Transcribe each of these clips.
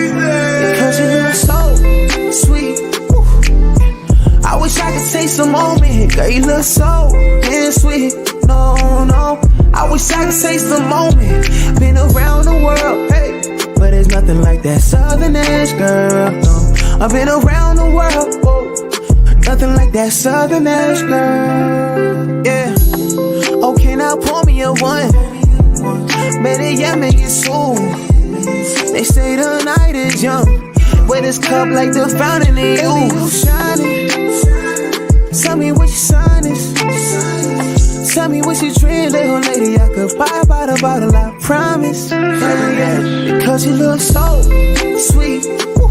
Because you look so sweet. Woo. I wish I could taste the moment. Girl, you look so damn sweet. No, no. I wish I could taste the moment. Been around the world, hey, but there's nothing like that southern edge, girl. No. I've been around the world, whoa. Nothing like that southern edge, girl. Yeah. Okay, now pour me a one. Better yet, make it soon. They say the night is young, but this cup like the fountain in you. Shining. Tell me what your sign is. Tell me what you drink, little lady. I could buy by the bottle, I promise. Yeah. Because you look so sweet. Woo.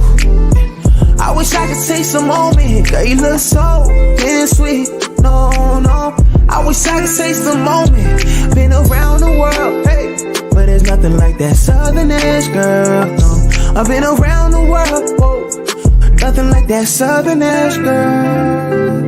I wish I could taste the moment. Girl, you look so damn sweet. No, no. I wish I could taste the moment. Been around the world, hey, but there's nothing like that southern edge, girl. No. I've been around the world, whoa. Nothing like that southern edge, girl.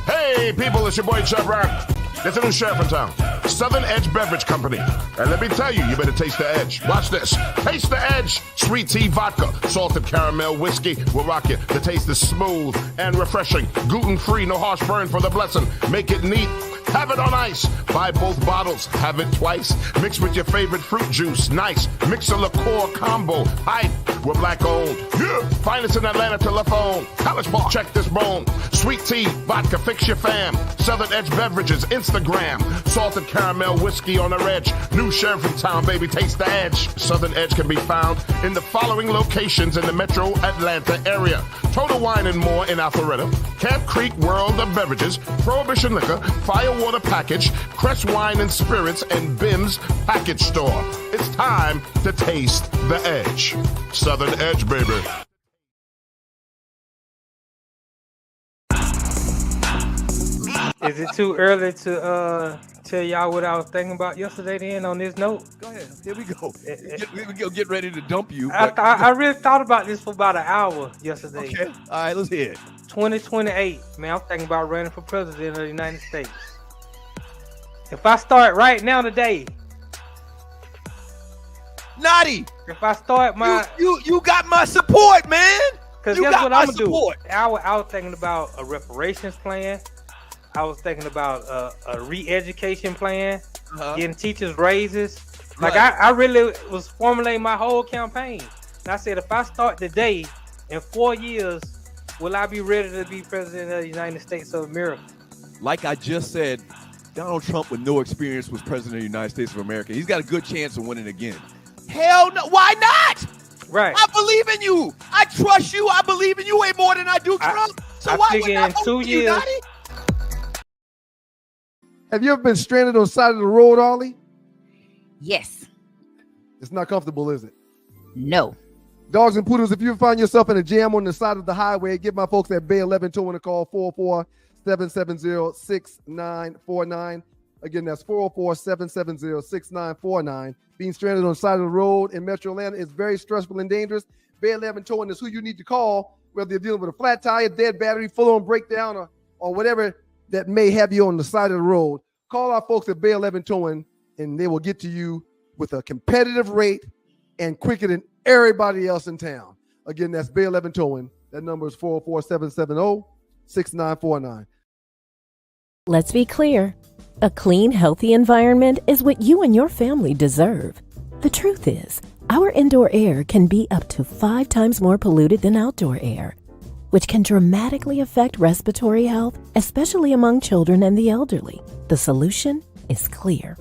Hey, people, it's your boy Chub Rock. There's a new sheriff in town, Southern Edge Beverage Company. And let me tell you, you better taste the edge. Watch this. Taste the edge. Sweet tea vodka, salted caramel whiskey will rock you. The taste is smooth and refreshing. Gluten-free, no harsh burn for the blessing. Make it neat. Have it on ice. Buy both bottles. Have it twice. Mix with your favorite fruit juice. Nice. Mix a liqueur combo. Hype. We're black owned. Yeah. Find us in Atlanta telephone. College Park. Check this bone. Sweet tea, vodka, fix your fam. Southern Edge Beverages, Instagram. Salted caramel whiskey on the edge. New sheriff in town, baby. Taste the edge. Southern Edge can be found in the following locations in the metro Atlanta area. Total Wine and More in Alpharetta. Camp Creek World of Beverages. Prohibition Liquor. Firewater Package. Crest Wine and Spirits. And Bim's Package Store. It's time to taste the edge. Southern Edge, baby. Is it too early to tell y'all what I was thinking about yesterday then on this note? Go ahead. Here we go. We get ready to dump you. I really thought about this for about an hour yesterday. Okay. All right, let's hear it. 2028. Man, I'm thinking about running for president of the United States. If I start right now today. Notty. If I start my... You got my support, man. Because guess what I'm going to do? I was thinking about a reparations plan. I was thinking about a re-education plan, getting teachers raises. Like I really was formulating my whole campaign. And I said, if I start today, in 4 years, will I be ready to be president of the United States of America? Like I just said, Donald Trump with no experience was president of the United States of America. He's got a good chance of winning again. Hell no. Why not? Right. I believe in you. I trust you. I believe in you way more than I do Trump. So why would I vote for you, Notty? Have you ever been stranded on the side of the road, Arle? Yes. It's not comfortable, is it? No. Dogs and poodles, if you find yourself in a jam on the side of the highway, give my folks at Bay 11 Towing a call, 44770-6949. Again, that's 44770-6949. Being stranded on the side of the road in Metro Atlanta is very stressful and dangerous. Bay 11 Towing is who you need to call, whether you're dealing with a flat tire, dead battery, full-on breakdown, or whatever that may have you on the side of the road. Call our folks at Bay 11 Towing, and they will get to you with a competitive rate and quicker than everybody else in town. Again, that's Bay 11 Towing. That number is 44770-6949. Let's be clear. A clean, healthy environment is what you and your family deserve. The truth is, our indoor air can be up to 5 times more polluted than outdoor air, which can dramatically affect respiratory health, especially among children and the elderly. The solution is clear.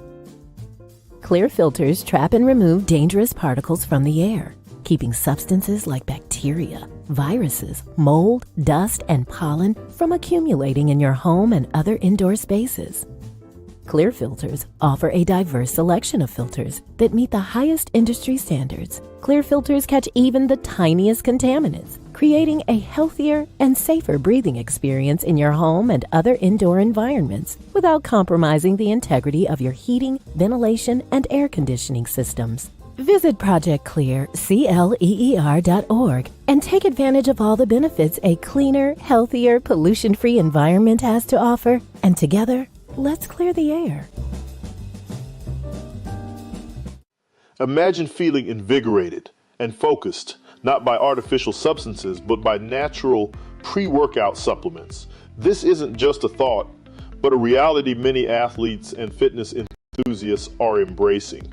Clear filters trap and remove dangerous particles from the air, keeping substances like bacteria, viruses, mold, dust, and pollen from accumulating in your home and other indoor spaces. Clear filters offer a diverse selection of filters that meet the highest industry standards. Clear filters catch even the tiniest contaminants, creating a healthier and safer breathing experience in your home and other indoor environments without compromising the integrity of your heating, ventilation, and air conditioning systems. Visit ProjectClear.org and take advantage of all the benefits a cleaner, healthier, pollution-free environment has to offer. And together, let's clear the air. Imagine feeling invigorated and focused, not by artificial substances, but by natural pre-workout supplements. This isn't just a thought, but a reality many athletes and fitness enthusiasts are embracing.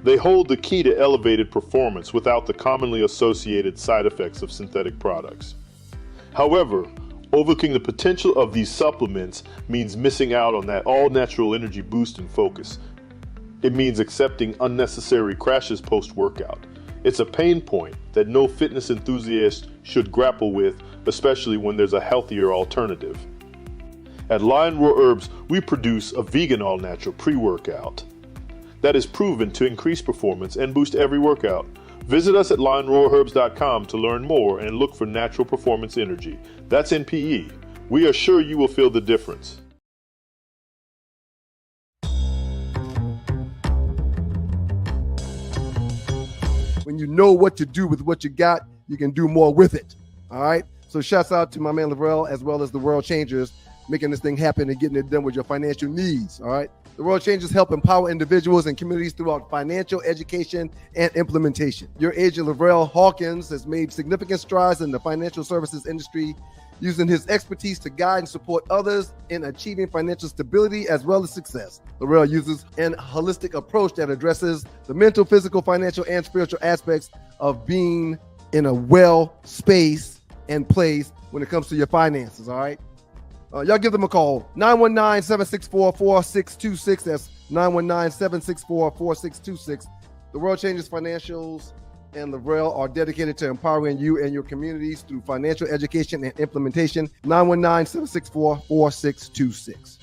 They hold the key to elevated performance without the commonly associated side effects of synthetic products. However, overlooking the potential of these supplements means missing out on that all-natural energy boost and focus. It means accepting unnecessary crashes post-workout. It's a pain point that no fitness enthusiast should grapple with, especially when there's a healthier alternative. At Lion Roar Herbs, we produce a vegan all-natural pre-workout that is proven to increase performance and boost every workout. Visit us at lionroarherbs.com to learn more and look for natural performance energy. That's NPE. We are sure you will feel the difference. When you know what to do with what you got, you can do more with it. All right. So shouts out to my man Lavrel as well as the World Changers, making this thing happen and getting it done with your financial needs. All right. The World Changers help empower individuals and communities throughout financial education and implementation. Your agent Lavrel Hawkins has made significant strides in the financial services industry, using his expertise to guide and support others in achieving financial stability as well as success. Lavrel uses an holistic approach that addresses the mental, physical, financial, and spiritual aspects of being in a well space and place when it comes to your finances, all right? Y'all give them a call, 919-764-4626. That's 919-764-4626. The World Changes Financials and Lavrel are dedicated to empowering you and your communities through financial education and implementation. 919-764-4626.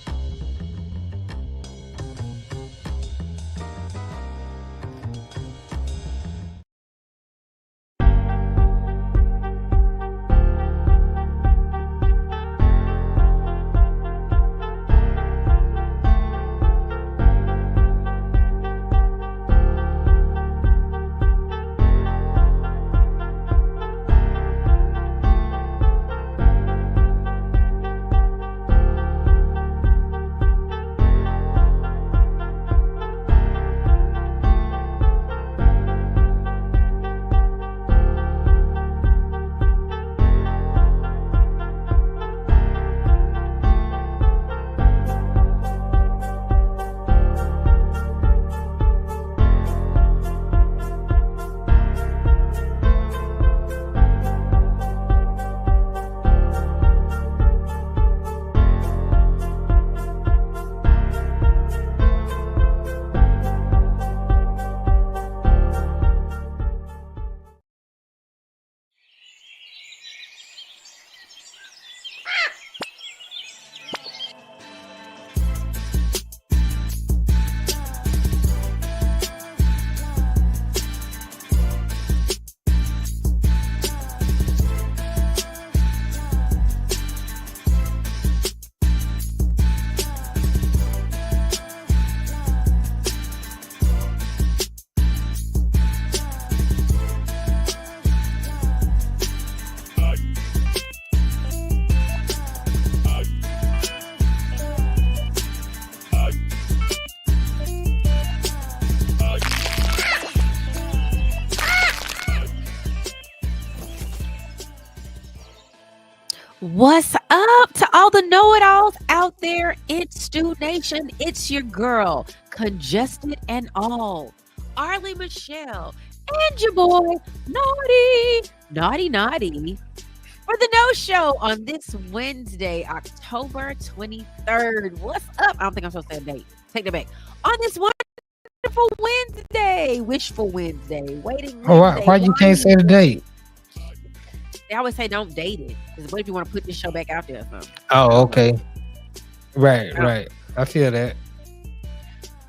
What's up to all the know-it-alls out there in Stu Nation? It's your girl, Congested and All, Arle Michelle, and your boy, Naughty, for the No Show on this Wednesday, October 23rd. What's up? I don't think I'm supposed to say a date. Take it back. On this wonderful Wednesday, wishful Wednesday, waiting Wednesday. Why you can't say the date? They always say don't date it. Because what if you want to put this show back out there or something? Oh, okay. Right. I feel that.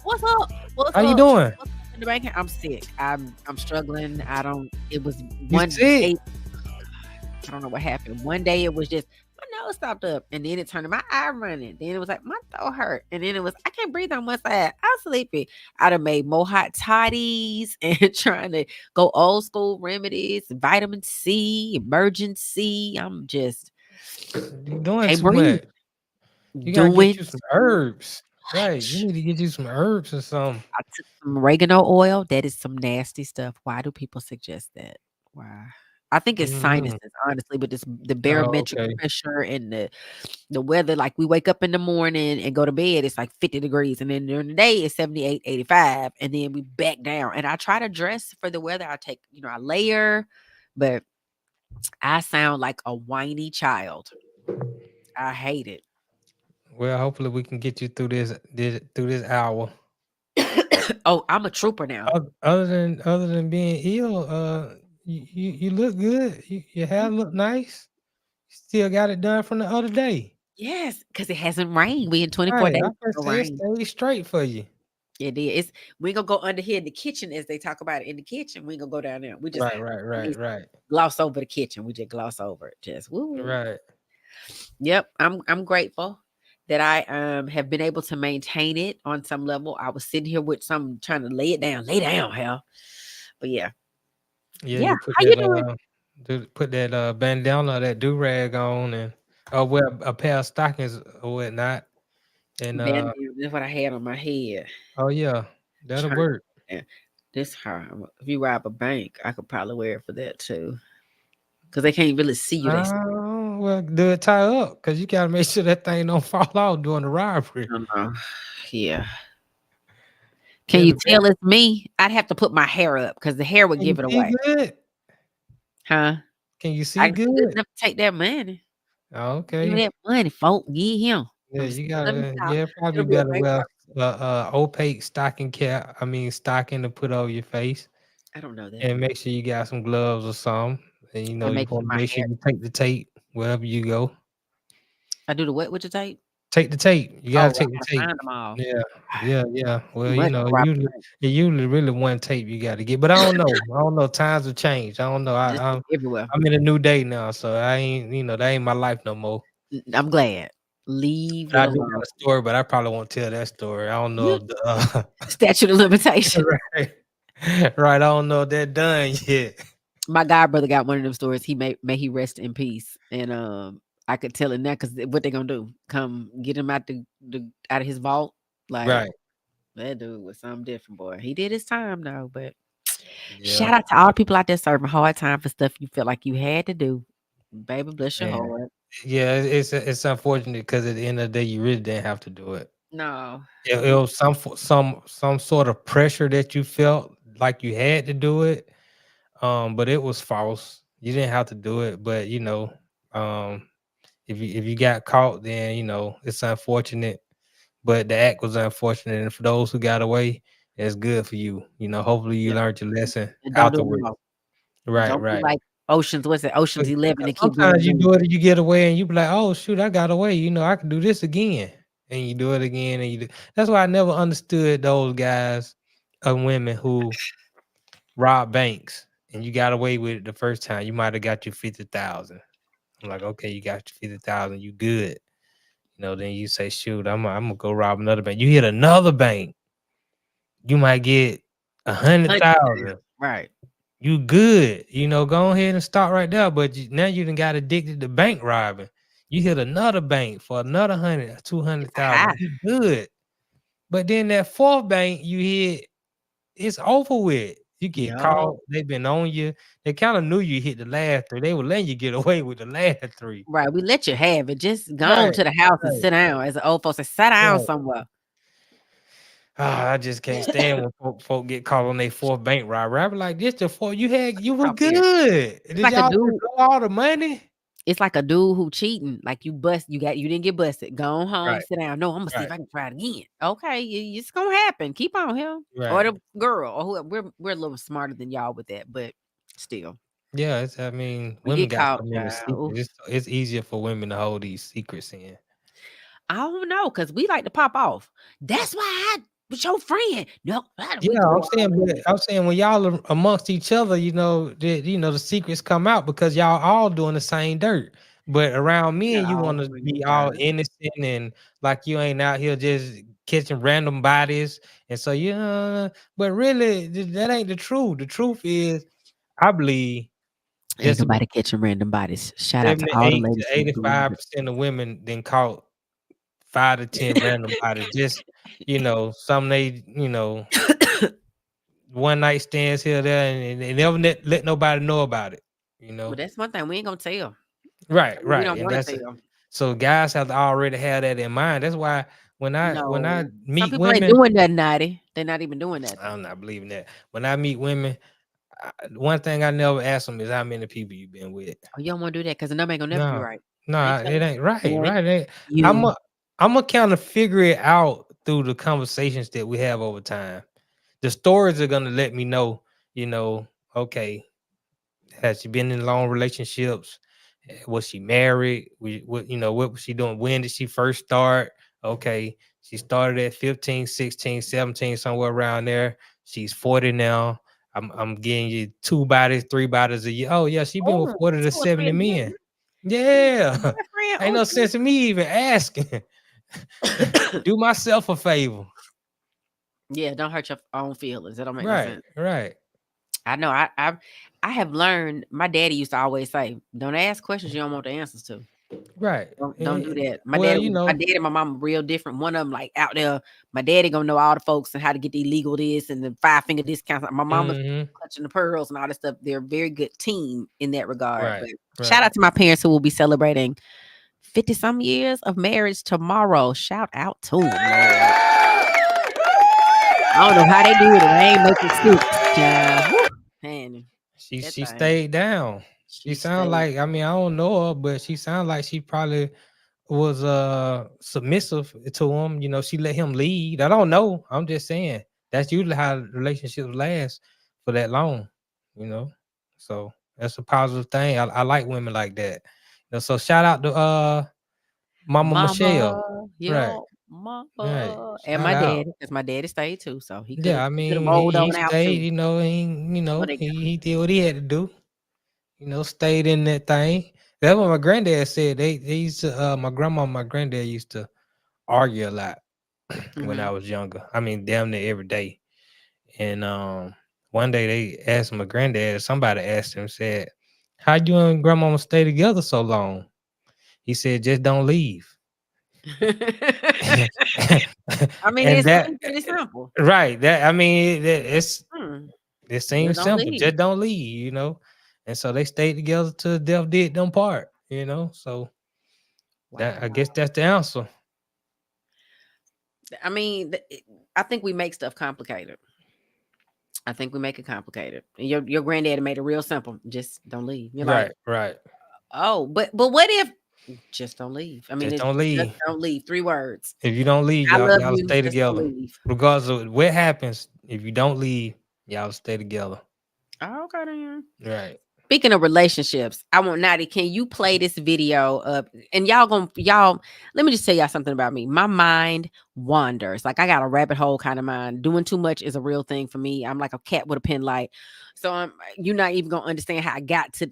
What's up? How you doing? What's up in the bank? I'm sick. I'm struggling. It was You one sick? day. I don't know what happened. One day it was just my nose stopped up, and then it turned to my eye running. Then it was like my throat hurt, and then it was I can't breathe on one side. I'm sleepy. I'd have made more hot toddies and trying to go old school remedies, vitamin C, emergency. I'm just You doing can't too breathe. much. You gotta get you some herbs. Right. You need to get you some herbs or something. I took some oregano oil. That is some nasty stuff. Why do people suggest that? Why? I think it's Mhm. sinuses, honestly, but it's the Oh, barometric okay. pressure and the weather. Like we wake up in the morning and go to bed, it's like 50 degrees. And then during the day, it's 78, 85. And then we back down. And I try to dress for the weather. I take, I layer, but I sound like a whiny child. I hate it. Well, hopefully we can get you through this hour. Oh, I'm a trooper now. Other than being ill, you look good. Your hair look nice. You still got it done from the other day. Yes, because it hasn't rained. We in 24 Right. days. I can No say it rain. stayed straight for you. It is. We ain't gonna go under here in the kitchen as they talk about it in the kitchen. We ain't gonna go down there. We just Right. gloss over the kitchen. We just gloss over it. Just woo. Right. Yep. I'm grateful that I have been able to maintain it on some level. I was sitting here with some trying to lay down, hell. But yeah. Yeah, Yeah. you put How you doing? put that bandana, that do rag on, and wear a pair of stockings or whatnot. And Bandana, that's what I had on my head. oh yeah, that'll Trying work. this hard. If you rob a bank, I could probably wear it for that too. Because they can't really see you. They Oh well, do it tie up because you gotta make sure that thing don't fall out during the robbery. don't know. Yeah. Can Yeah, you tell it's me? I'd have to put my hair up because the hair would can you give it see away. good? Huh? Can you I see can see good good? enough to take that money. Oh, Give me okay. that money, folk. Give him. Yeah, you Let me gotta. stop. Yeah, probably It'll be a better bank wear robbery. opaque stocking cap. I mean, stocking to put over your face, I don't know that. and make sure you got some gloves or something. And I you make sure want to my make sure hair. you take the tape wherever you go. I do the what with your tape? Take the tape. You gotta Oh, I take the gotta tape. find them all. Yeah. Too Well, much to rob a bank. it usually really one tape you got to get, but I don't know. I don't know. Times have changed. I don't know. This is everywhere. I'm in a new day now, so I ain't. That ain't my life no more. I'm glad. Leave But it I do got alone. a story, but I probably won't tell that story. I don't know You if the statute of limitation. right, right. I don't know if they're done yet. My god brother got one of them stories. He may he rest in peace. And I could tell him that because what they gonna do? Come get him out the out of his vault? Like Right. that dude was something different, boy. He did his time though, but Yeah. shout out to all the people out there serving hard time for stuff you feel like you had to do. Baby, bless your Man. heart. Yeah. It's unfortunate because at the end of the day, you really didn't have to do it. No. It was some sort of pressure that you felt like you had to do it. But it was false. You didn't have to do it, but um, if you got caught, then it's unfortunate. But the act was unfortunate, and for those who got away, it's good for you. Hopefully you Yeah. learned your lesson And don't do it afterwards. no more. Right, Don't be right. like Oceans, what's it? Oceans 11 Because and keep doing it sometimes you again. do it and you get away, and you be like, "Oh shoot, I got away." I can do this again, and you do it again, and you do. That's why I never understood those guys and women who rob banks, and you got away with it the first time. You might have got you 50,000. I'm like, okay, you got your 50,000, you good. Then you say, shoot, I'm gonna go rob another bank. You hit another bank, you might get 100,000. Right. You good. Go ahead and start right there. But now you done got addicted to bank robbing. You hit another bank for another 100, 200,000. You good. But then that fourth bank you hit, it's over with. You get Yeah. caught. They've been on you. They kind of knew you hit the last three. They were letting you get away with the last three. Right. We let you have it. Just go on Right, to the house and right, sit down. As the old folks say, sit down right. somewhere. I just can't stand when folk get caught on their fourth bank robbery. I be like, this the fourth you was Stop here. good. Did like a y'all just dude. blow all the money? It's like a dude who cheating. Like you didn't get busted. Go on home, Right, sit down. No, I'm gonna see if right, I can try it again. Okay, it's gonna happen. Keep on him. Or right. the girl or whoever. We're a little smarter than y'all with that, but still. Yeah, We women get got caught, so many child. secrets. It's easier for women to hold these secrets in. I don't know, because we like to pop off. That's why I was your friend. No, we Yeah, go I'm all saying, in. but I'm saying when y'all are amongst each other, the secrets come out because y'all all doing the same dirt. But around me and you Y'all want to doing be the all dirt. innocent and like you ain't out here just catching random bodies. And so but really that ain't the truth. The truth is, I believe Ain't just about nobody catching random bodies. Shout out to all the 78 ladies to who believe it. 85% of women then caught 5 to 10 random bodies. Just some they one night stands here there, and they never let nobody know about it. Well, that's one thing we ain't gonna tell. Right, We don't and want that's to tell. so guys have to already have that in mind. That's why when I No, some meet people ain't women, doing that, Nutty. They're not even doing that. I'm not believing that. When I meet women, one thing I never ask them is how many people you been with. Oh, you don't want to do that because the number ain't gonna never be No, right. no, it ain't right. It ain't Right, it ain't. I'm you. a, I'm gonna kind of figure it out through the conversations that we have over time. The stories are gonna let me know. Okay, has she been in long relationships? Was she married? What was she doing? When did she first start? Okay, she started at 15, 16, 17, somewhere around there. She's 40 now. I'm getting you 2 bodies, 3 bodies a year. Oh, yeah, she been with 40 to 2 or 3 70 a year. men. Yeah. Boyfriend, Ain't no sense in me even asking. Do myself a favor. Yeah, don't hurt your own feelings. That don't make no Right, sense. right. I know. I have learned. My daddy used to always say, "Don't ask questions you don't want the answers to." Right. Don't do that. My Well, dad and my mom are real different. One of them like out there. My daddy gonna know all the folks and how to get the illegal this and the 5-finger discounts. My mama's clutching the pearls and all that stuff. They're a very good team in that regard. Right, But shout out to my parents who will be celebrating 50 some years of marriage tomorrow. Shout out to them, Lord. I don't know how they do it. I ain't making excuses, child. Woo. Man, She that thing. stayed down. She sound stayed. like, I don't know her, but she sound like she probably was submissive to him. She let him lead. I don't know. I'm just saying that's usually how relationships last for that long. So that's a positive thing. I like women like that. So shout out to Mama Michelle. Mama, Right. yo, mama, Right. and Shout my out. daddy, because my daddy stayed too, so he could Yeah, have he rolled on out stayed, too. he did what he had to do. Stayed in that thing. That's what my granddad said. They used to my grandma and my granddad used to argue a lot when I was younger. Damn near every day. And one day they asked my granddad, somebody asked him, said, "How you and grandmama stay together so long?" He said, "Just don't leave." And It that seems pretty simple. right. It seems Just don't simple. leave. Just don't leave, And so they stayed together till death did them part, So that I guess that's the answer. I think we make stuff complicated. I think we make it complicated. And your granddaddy made it real simple. Just don't leave. You're Right, like, right. oh, but what if just don't leave? Just It's don't leave. just don't leave. 3 words. If you don't leave, I love y'all you. stay Just don't together. leave. Regardless of what happens, if you don't leave, y'all stay together. Oh, okay, then. Right. Speaking of relationships, I want Notty, can you play this video up? And y'all, let me just tell y'all something about me. My mind wanders. Like I got a rabbit hole kind of mind. Doing too much is a real thing for me. I'm like a cat with a pen light. So you're not even going to understand how I got to,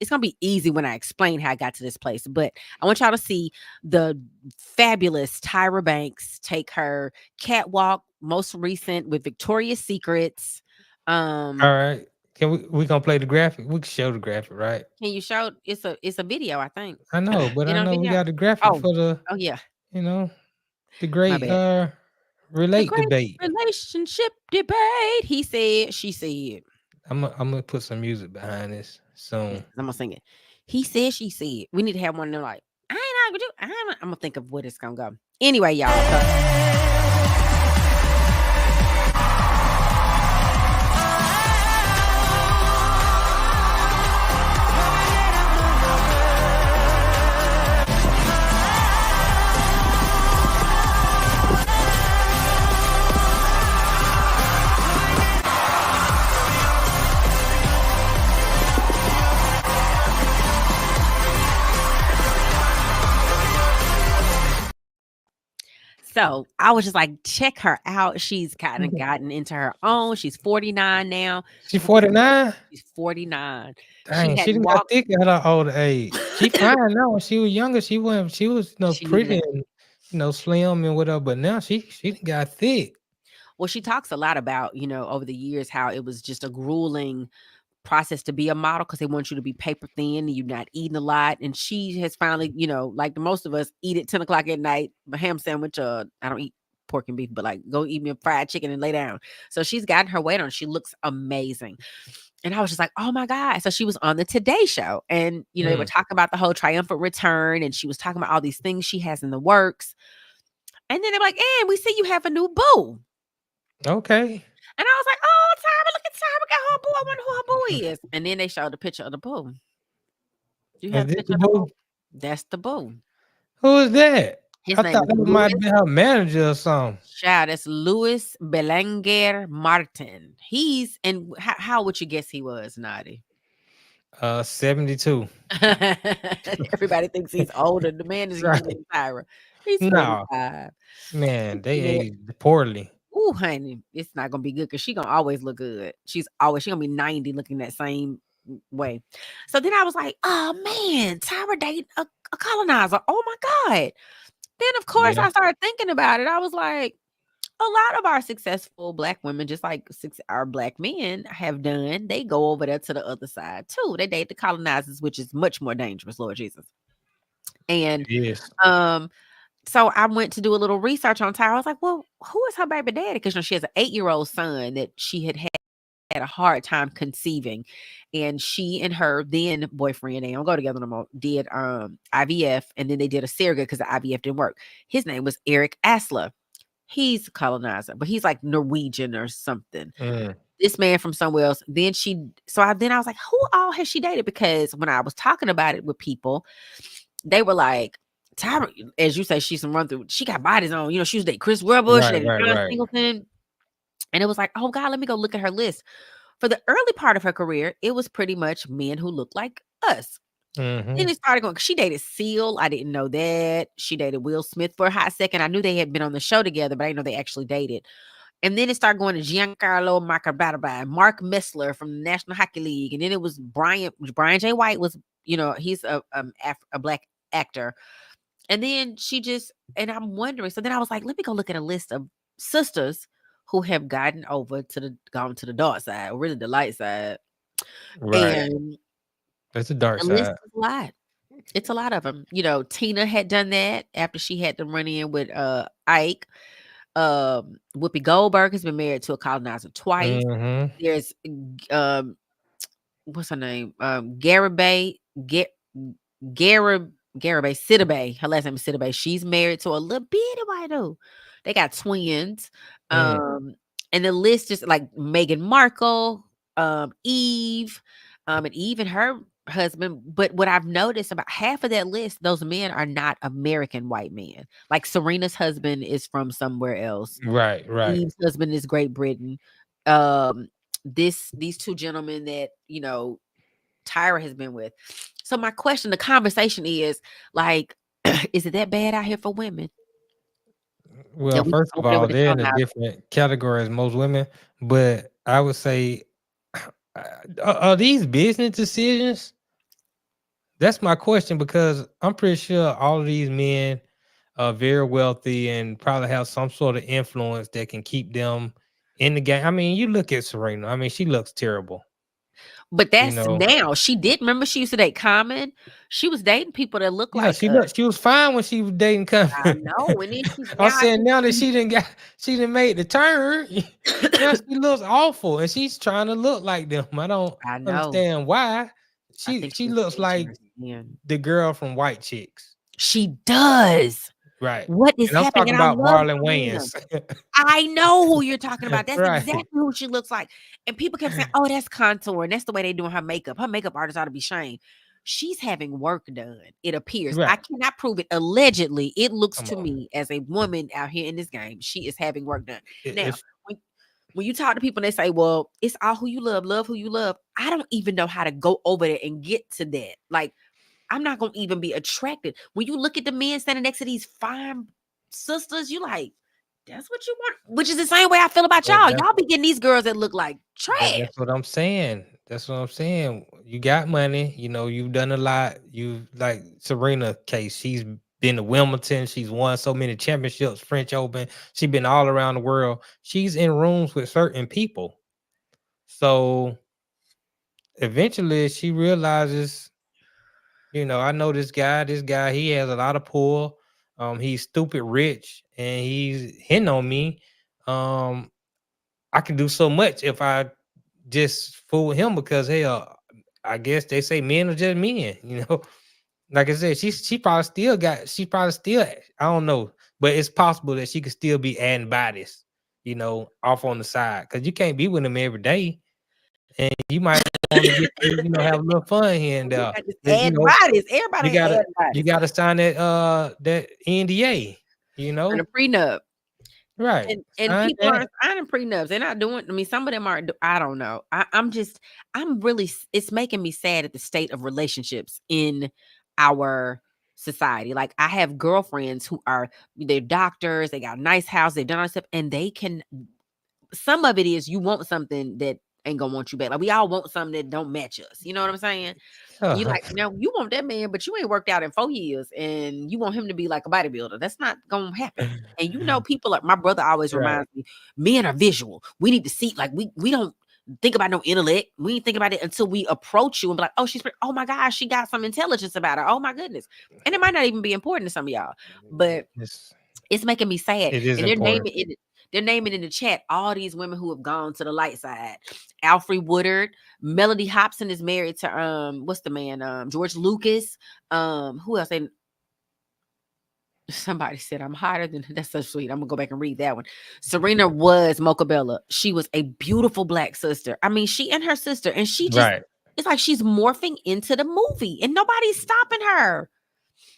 it's going to be easy when I explain how I got to this place. But I want y'all to see the fabulous Tyra Banks take her catwalk, most recent with Victoria's Secrets. All right. Can we gonna play the graphic? We can show the graphic, right? Can you show it's a video, I think. I know, but You I know the know we video? got the graphic for the Oh yeah. The My great bad. The relate great debate. relationship debate. He said, she said. I'm gonna put some music behind this soon. I'm gonna sing it. He said, she said. We need to have one of them like, I ain't not gonna do. I'm gonna think of what it's gonna go. Anyway, y'all. So I was just like, check her out. She's kind of gotten into her own. She's 49 now. She's 49? She's 49. Dang, she done got thick at her old age. She fine now. When she was younger, she was pretty and slim and whatever, but now she done got thick. Well, she talks a lot about, over the years how it was just a grueling process to be a model because they want you to be paper thin and you're not eating a lot. And she has finally, like the most of us, eat at 10 o'clock at night, a ham sandwich. I don't eat pork and beef, but like go eat me a fried chicken and lay down. So she's gotten her weight on. She looks amazing. And I was just like, oh my God. So she was on the Today Show and, they were talking about the whole triumphant return. And she was talking about all these things she has in the works. And then they're like, and we see you have a new boo. Okay. And I was like, oh, Tyra, look at Tyra got her boo. I wonder who her boo is. And then they showed the picture of the boo. Do you have the picture of the boo? That's the boo. Who is that? His I name thought is that might be her manager or something. Child, that's Luis Belanger Martin. And how would you guess he was, Notty? 72. Everybody thinks he's older. The man is younger than Tyra. He's 45. Man, they aged poorly. Ooh, honey, it's not gonna be good because she's gonna always look good. She's gonna be 90 looking that same way. So then I was like, oh man, Tyra dated a colonizer. Oh my God. Then of course I started thinking about it. I was like, a lot of our successful Black women, just like our Black men have done, they go over there to the other side too. They date the colonizers, which is much more dangerous, Lord Jesus. And so I went to do a little research on Tyra. I was like, well, who is her baby daddy? Because she has an 8-year-old son that she had a hard time conceiving. And she and her then boyfriend, they don't go together no more, did IVF. And then they did a surrogate because the IVF didn't work. His name was Eric Asler. He's a colonizer, but he's like Norwegian or something. This man from somewhere else. Then I was like, who all has she dated? Because when I was talking about it with people, they were like, Tyra, as you say, she's some run through. She got bodies on. She was dating Chris Webber. She dated John Singleton. And it was like, oh God, let me go look at her list. For the early part of her career, it was pretty much men who looked like us. Then it started going, she dated Seal. I didn't know that. She dated Will Smith for a hot second. I knew they had been on the show together, but I didn't know they actually dated. And then it started going to Giancarlo Macababa, Mark Messler from the National Hockey League. And then it was Brian J. White was, he's a Black actor. And then and I'm wondering, so then I was like, let me go look at a list of sisters who have gone to the dark side, or really the light side. Right. And that's the dark side. List is a lot. It's a lot of them. Tina had done that after she had to run in with Ike. Whoopi Goldberg has been married to a colonizer twice. There's what's her name? Garibay Sidibe. Her last name is Sidibe. She's married to a little bitty white dude. They got twins. And the list is like Meghan Markle, Eve, and Eve and her husband. But what I've noticed about half of that list, those men are not American white men. Like Serena's husband is from somewhere else. Right. Eve's husband is Great Britain. These two gentlemen that Tyra has been with. So my question, the conversation is like, is it that bad out here for women? Well, first of all, they're in a different category as most women, but I would say, are these business decisions? That's my question, because I'm pretty sure all of these men are very wealthy and probably have some sort of influence that can keep them in the game. I mean, you look at Serena. I mean, she looks terrible. But that's now. She did. Remember, she used to date Common. She was dating people that look like she was fine when she was dating Common. I know. And then I'm saying now that she didn't make the turn, now she looks awful, and she's trying to look like them. I don't understand why. She looks like the girl from White Chicks. She does. Right. What is happening? I'm talking about Marlon Wayans. I know who you're talking about. That's exactly who she looks like. And people kept saying, oh, that's contour. And that's the way they're doing her makeup. Her makeup artist ought to be shamed. She's having work done, it appears. I cannot prove it. Allegedly, it looks to me as a woman out here in this game, she is having work done. Now, when you talk to people and they say, well, it's all who you love who you love. I don't even know how to go over there and get to that. Like, I'm not going to even be attracted. When you look at the men standing next to these fine sisters, you like, that's what you want. Which is the same way I feel about y'all. Y'all be getting these girls that look like trash. That's what I'm saying. You got money. You've done a lot. You like Serena case. She's been to Wimbledon. She's won so many championships, French Open. She's been all around the world. She's in rooms with certain people. So eventually she realizes, I know this guy, he has a lot of pull. He's stupid rich and he's hitting on me. I can do so much if I just fool him because hell, I guess they say men are just men. Like I said, she probably still, I don't know, but it's possible that she could still be adding bodies, off on the side. Cause you can't be with them every day. And you might want to get have a little fun here and You there. got to But, add bodies. you Everybody gotta add you bodies. gotta sign that NDA, And a prenup. Right. And Sign people that. aren't signing prenups. They're not doing. I mean, some of them aren't. I don't know. I'm really. It's making me sad at the state of relationships in our society. Like I have girlfriends who they're doctors. They got a nice house. They've done all this stuff, and they can. Some of it is you want something that ain't gonna want you back. Like we all want something that don't match us. You know what I'm saying? You like now you want that man, but you ain't worked out in 4 years, and you want him to be like a bodybuilder. That's not gonna happen. And people like my brother always Right. reminds me, men are visual. We need to see, like we don't think about no intellect. We ain't think about it until we approach you and be like, oh my gosh, she got some intelligence about her. Oh my goodness. And it might not even be important to some of y'all, but it's making me sad. It is And important. they're naming in the chat all these women who have gone to the light side. Alfre Woodard, Melody Hobson is married to what's the man? George Lucas. Who else? And somebody said I'm hotter than that's so sweet. I'm gonna go back and read that one. Serena was Mocha Bella. She was a beautiful black sister. I mean, she and her sister, and she just it's like she's morphing into the movie, and nobody's stopping her.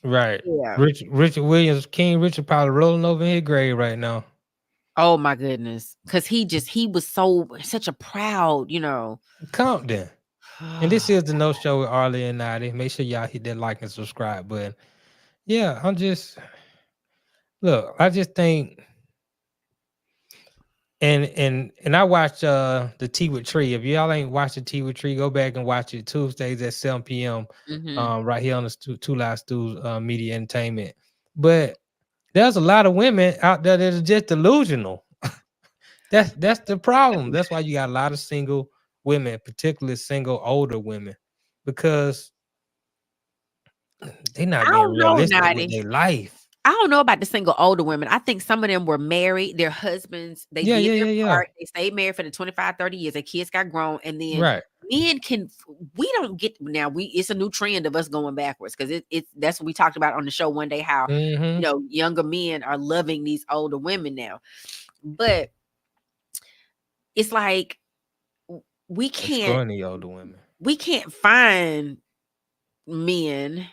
Right. Yeah. Richard Williams, King Richard probably rolling over in his grave right now. Oh my goodness. Because he was such a proud, Compton. And this is the No Show with Arle and Notty. Make sure y'all hit that like and subscribe button. Yeah, I just think and I watched the Tea with Tree. If y'all ain't watched the Tea with Tree, go back and watch it Tuesdays at 7 p.m. Right here on the Two Live Stews Media Entertainment. But there's a lot of women out there that are just delusional. That's the problem. That's why you got a lot of single women, particularly single older women, because they're not being realistic with their life. I don't know about the single older women. I think some of them were married, their husbands, they did their part, they stayed married for the 25, 30 years, their kids got grown, and then men we don't get now. It's a new trend of us going backwards because that's what we talked about on the show one day, how younger men are loving these older women now. But it's like we can't the older women. We can't find men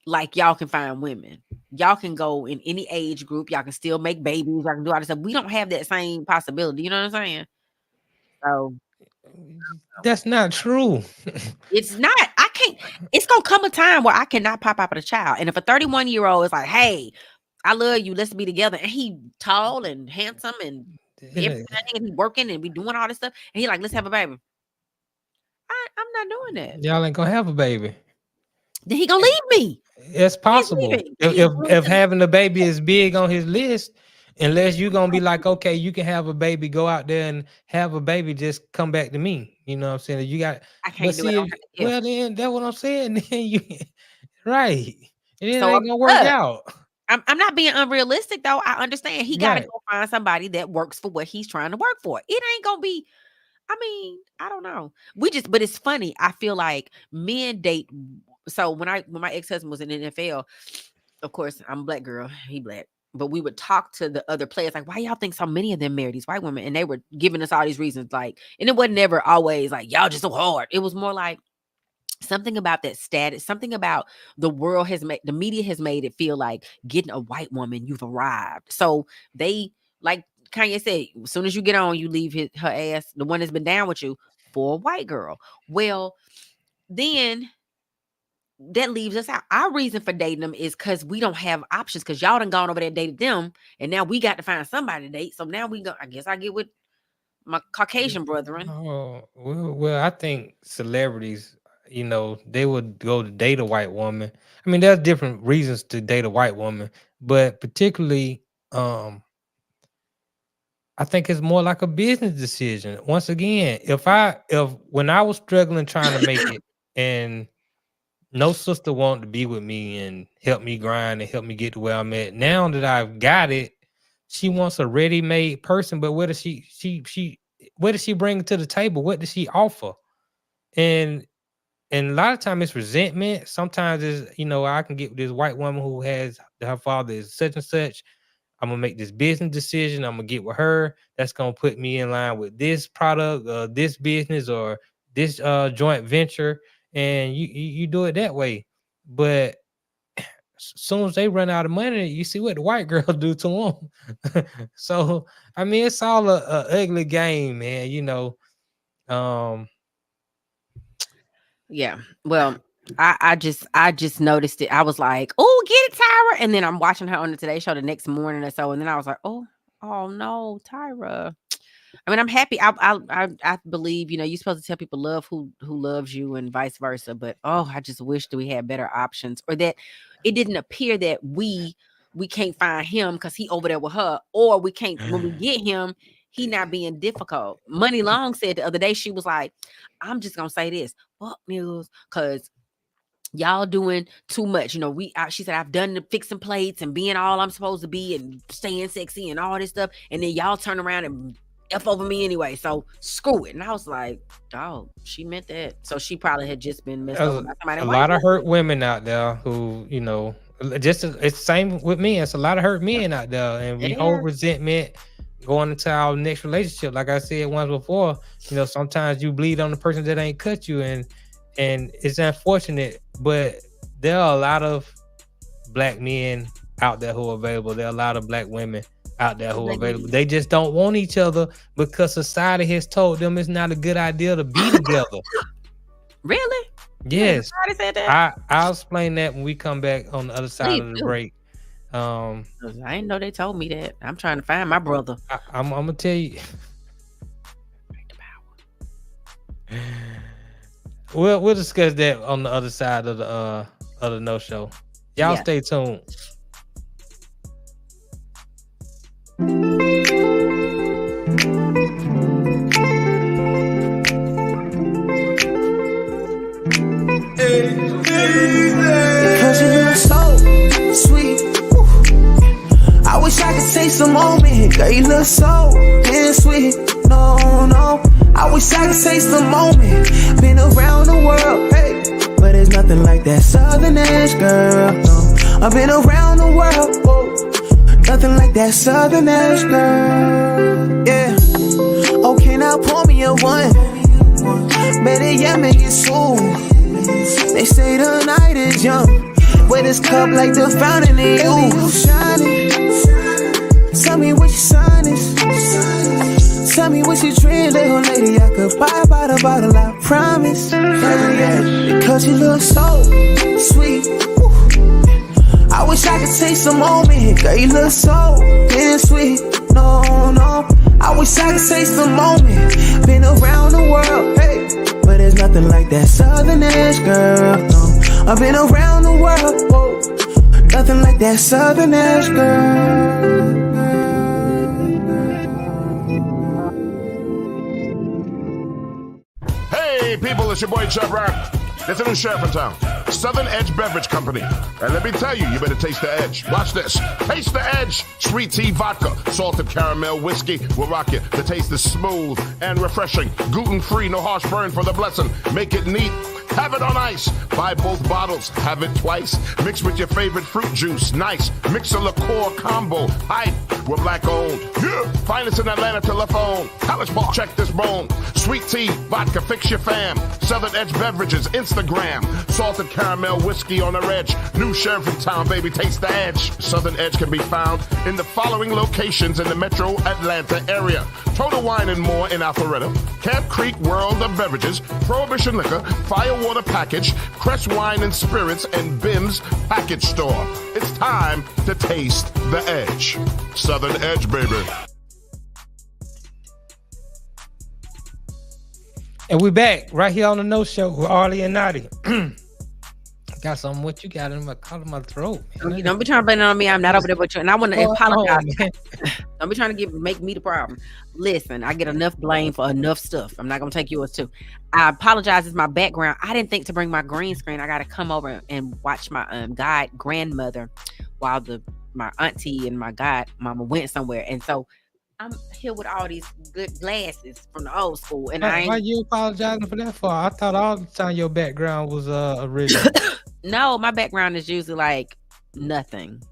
like y'all can find women. Y'all can go in any age group. Y'all can still make babies. Y'all can do all this stuff. We don't have that same possibility. You know what I'm saying? So that's not true. It's not. I can't. It's gonna come a time where I cannot pop out with a child. And if a 31-year-old is like, "Hey, I love you. Let's be together," and he tall and handsome and everything, and he working and we doing all this stuff, and he like, "Let's have a baby." I'm not doing that. Y'all ain't gonna have a baby. Then he gonna leave me. It's possible. If having a baby is big on his list, unless you're gonna be like, okay, you can have a baby, go out there and have a baby, just come back to me. You know what I'm saying? You got I can't do it. Well, then that's what I'm saying. Then you right. It So ain't gonna work out. I'm not being unrealistic though. I understand he gotta go find somebody that works for what he's trying to work for. It ain't gonna be. I mean, I don't know. But it's funny. I feel like men date. So when my ex-husband was in the NFL, of course, I'm a black girl, he black. But we would talk to the other players, like, why y'all think so many of them marry these white women? And they were giving us all these reasons, like, and it wasn't never always like, y'all just so hard. It was more like something about that status, something about the media has made it feel like getting a white woman, you've arrived. So they, like Kanye said, as soon as you get on, you leave her ass, the one that's been down with you, for a white girl. Well, then that leaves us out. Our reason for dating them is because we don't have options, because y'all done gone over there and dated them, and now we got to find somebody to date. So now we go. I guess I get with my Caucasian brethren. Oh, well, I think celebrities, they would go to date a white woman. I mean, there's different reasons to date a white woman, but particularly, I think it's more like a business decision. Once again, if when I was struggling trying to make it, and no sister wanted to be with me and help me grind and help me get to where I'm at. Now that I've got it, she wants a ready-made person. But what does she what does she bring to the table? What does she offer? And a lot of times it's resentment. Sometimes it's, I can get with this white woman who has her father is such and such. I'm gonna make this business decision. I'm gonna get with her. That's gonna put me in line with this product, this business, or this joint venture. And you do it that way. But as soon as they run out of money, you see what the white girl do to them. So I mean, it's all a ugly game, man. Yeah. Well, I just noticed it. I was like, "Oh, get it, Tyra!" And then I'm watching her on the Today Show the next morning or so, and then I was like, "Oh no, Tyra." I mean, I'm happy. I believe, you're supposed to tell people love who loves you and vice versa. But I just wish that we had better options, or that it didn't appear that we can't find him because he over there with her, or we can't when we get him. He not being difficult. Money Long said the other day, she was like, I'm just gonna say this, fuck Mills, because y'all doing too much. She said, I've done the fixing plates and being all I'm supposed to be and staying sexy and all this stuff. And then y'all turn around and F over me anyway. So screw it. And I was like, dog, she meant that. So she probably had just been messed over by somebody. A lot of hurt women out there who, it's the same with men. It's a lot of hurt men out there. And we hold resentment going into our next relationship. Like I said once before, sometimes you bleed on the person that ain't cut you, and it's unfortunate, but there are a lot of black men out there who are available. There are a lot of black women out there who are available. They just don't want each other because society has told them it's not a good idea to be together. Really? Yes. Society said that? I'll explain that when we come back on the other side of the break. I didn't know they told me that. I'm trying to find my brother. I'm gonna tell you. We'll discuss that on the other side of the no show. Y'all stay tuned. Cause you look so sweet. Woo. I wish I could take some moment. Girl, you look so damn sweet. No. I wish I could taste the moment. Been around the world, hey, but there's nothing like that Southern edge, girl. No, I've been around the world, whoa. Nothing like that Southern edge, girl. Yeah. Okay, now pour me a one. Better yet, make it soon. They say the night is young. Wet this cup like the fountain in you. Shining. Tell me what your sign is. Tell me what you drink, little lady. I could buy by the bottle, I promise. Because you look so sweet. Woo. I wish I could take some moment. Girl, you look so damn sweet. No. I wish I could take some moment. Been around the world, hey, but there's nothing like that Southern edge, girl. No, I've been around the world, whoa. Nothing like that Southern edge, girl. Hey people, it's your boy Chub Rock. There's a new sheriff in town, Southern Edge Beverage Company. And let me tell you, you better taste the edge. Watch this. Taste the edge. Sweet tea vodka, salted caramel whiskey will rock you. The taste is smooth and refreshing. Gluten-free, no harsh burn for the blessing. Make it neat. Have it on ice. Buy both bottles. Have it twice. Mix with your favorite fruit juice. Nice. Mix a liqueur combo. Hype. We're black owned. Yeah. Find us in Atlanta, telephone. College Park. Check this bone. Sweet tea, vodka, fix your fam. Southern Edge Beverages, Instagram. Salted caramel whiskey on the edge. New sheriff in town, baby. Taste the edge. Southern Edge can be found in the following locations in the metro Atlanta area. Total Wine and More in Alpharetta. Camp Creek World of Beverages. Prohibition Liquor. Firewater Package. Crest Wine and Spirits. And Bim's Package Store. It's time to taste the edge. Southern Edge, baby. And we back right here on the No Show with Arle and Notty. Got something what you got in my throat. Man. Don't be trying to blame it on me. I'm not over there with you. And I want to apologize. Don't be trying to make me the problem. Listen, I get enough blame for enough stuff. I'm not gonna take yours too. I apologize. It's my background. I didn't think to bring my green screen. I gotta come over and watch my grandmother while my auntie and my godmama went somewhere, and so I'm here with all these good glasses from the old school. And why you apologizing for that for? I thought all the time your background was original. No, my background is usually like nothing.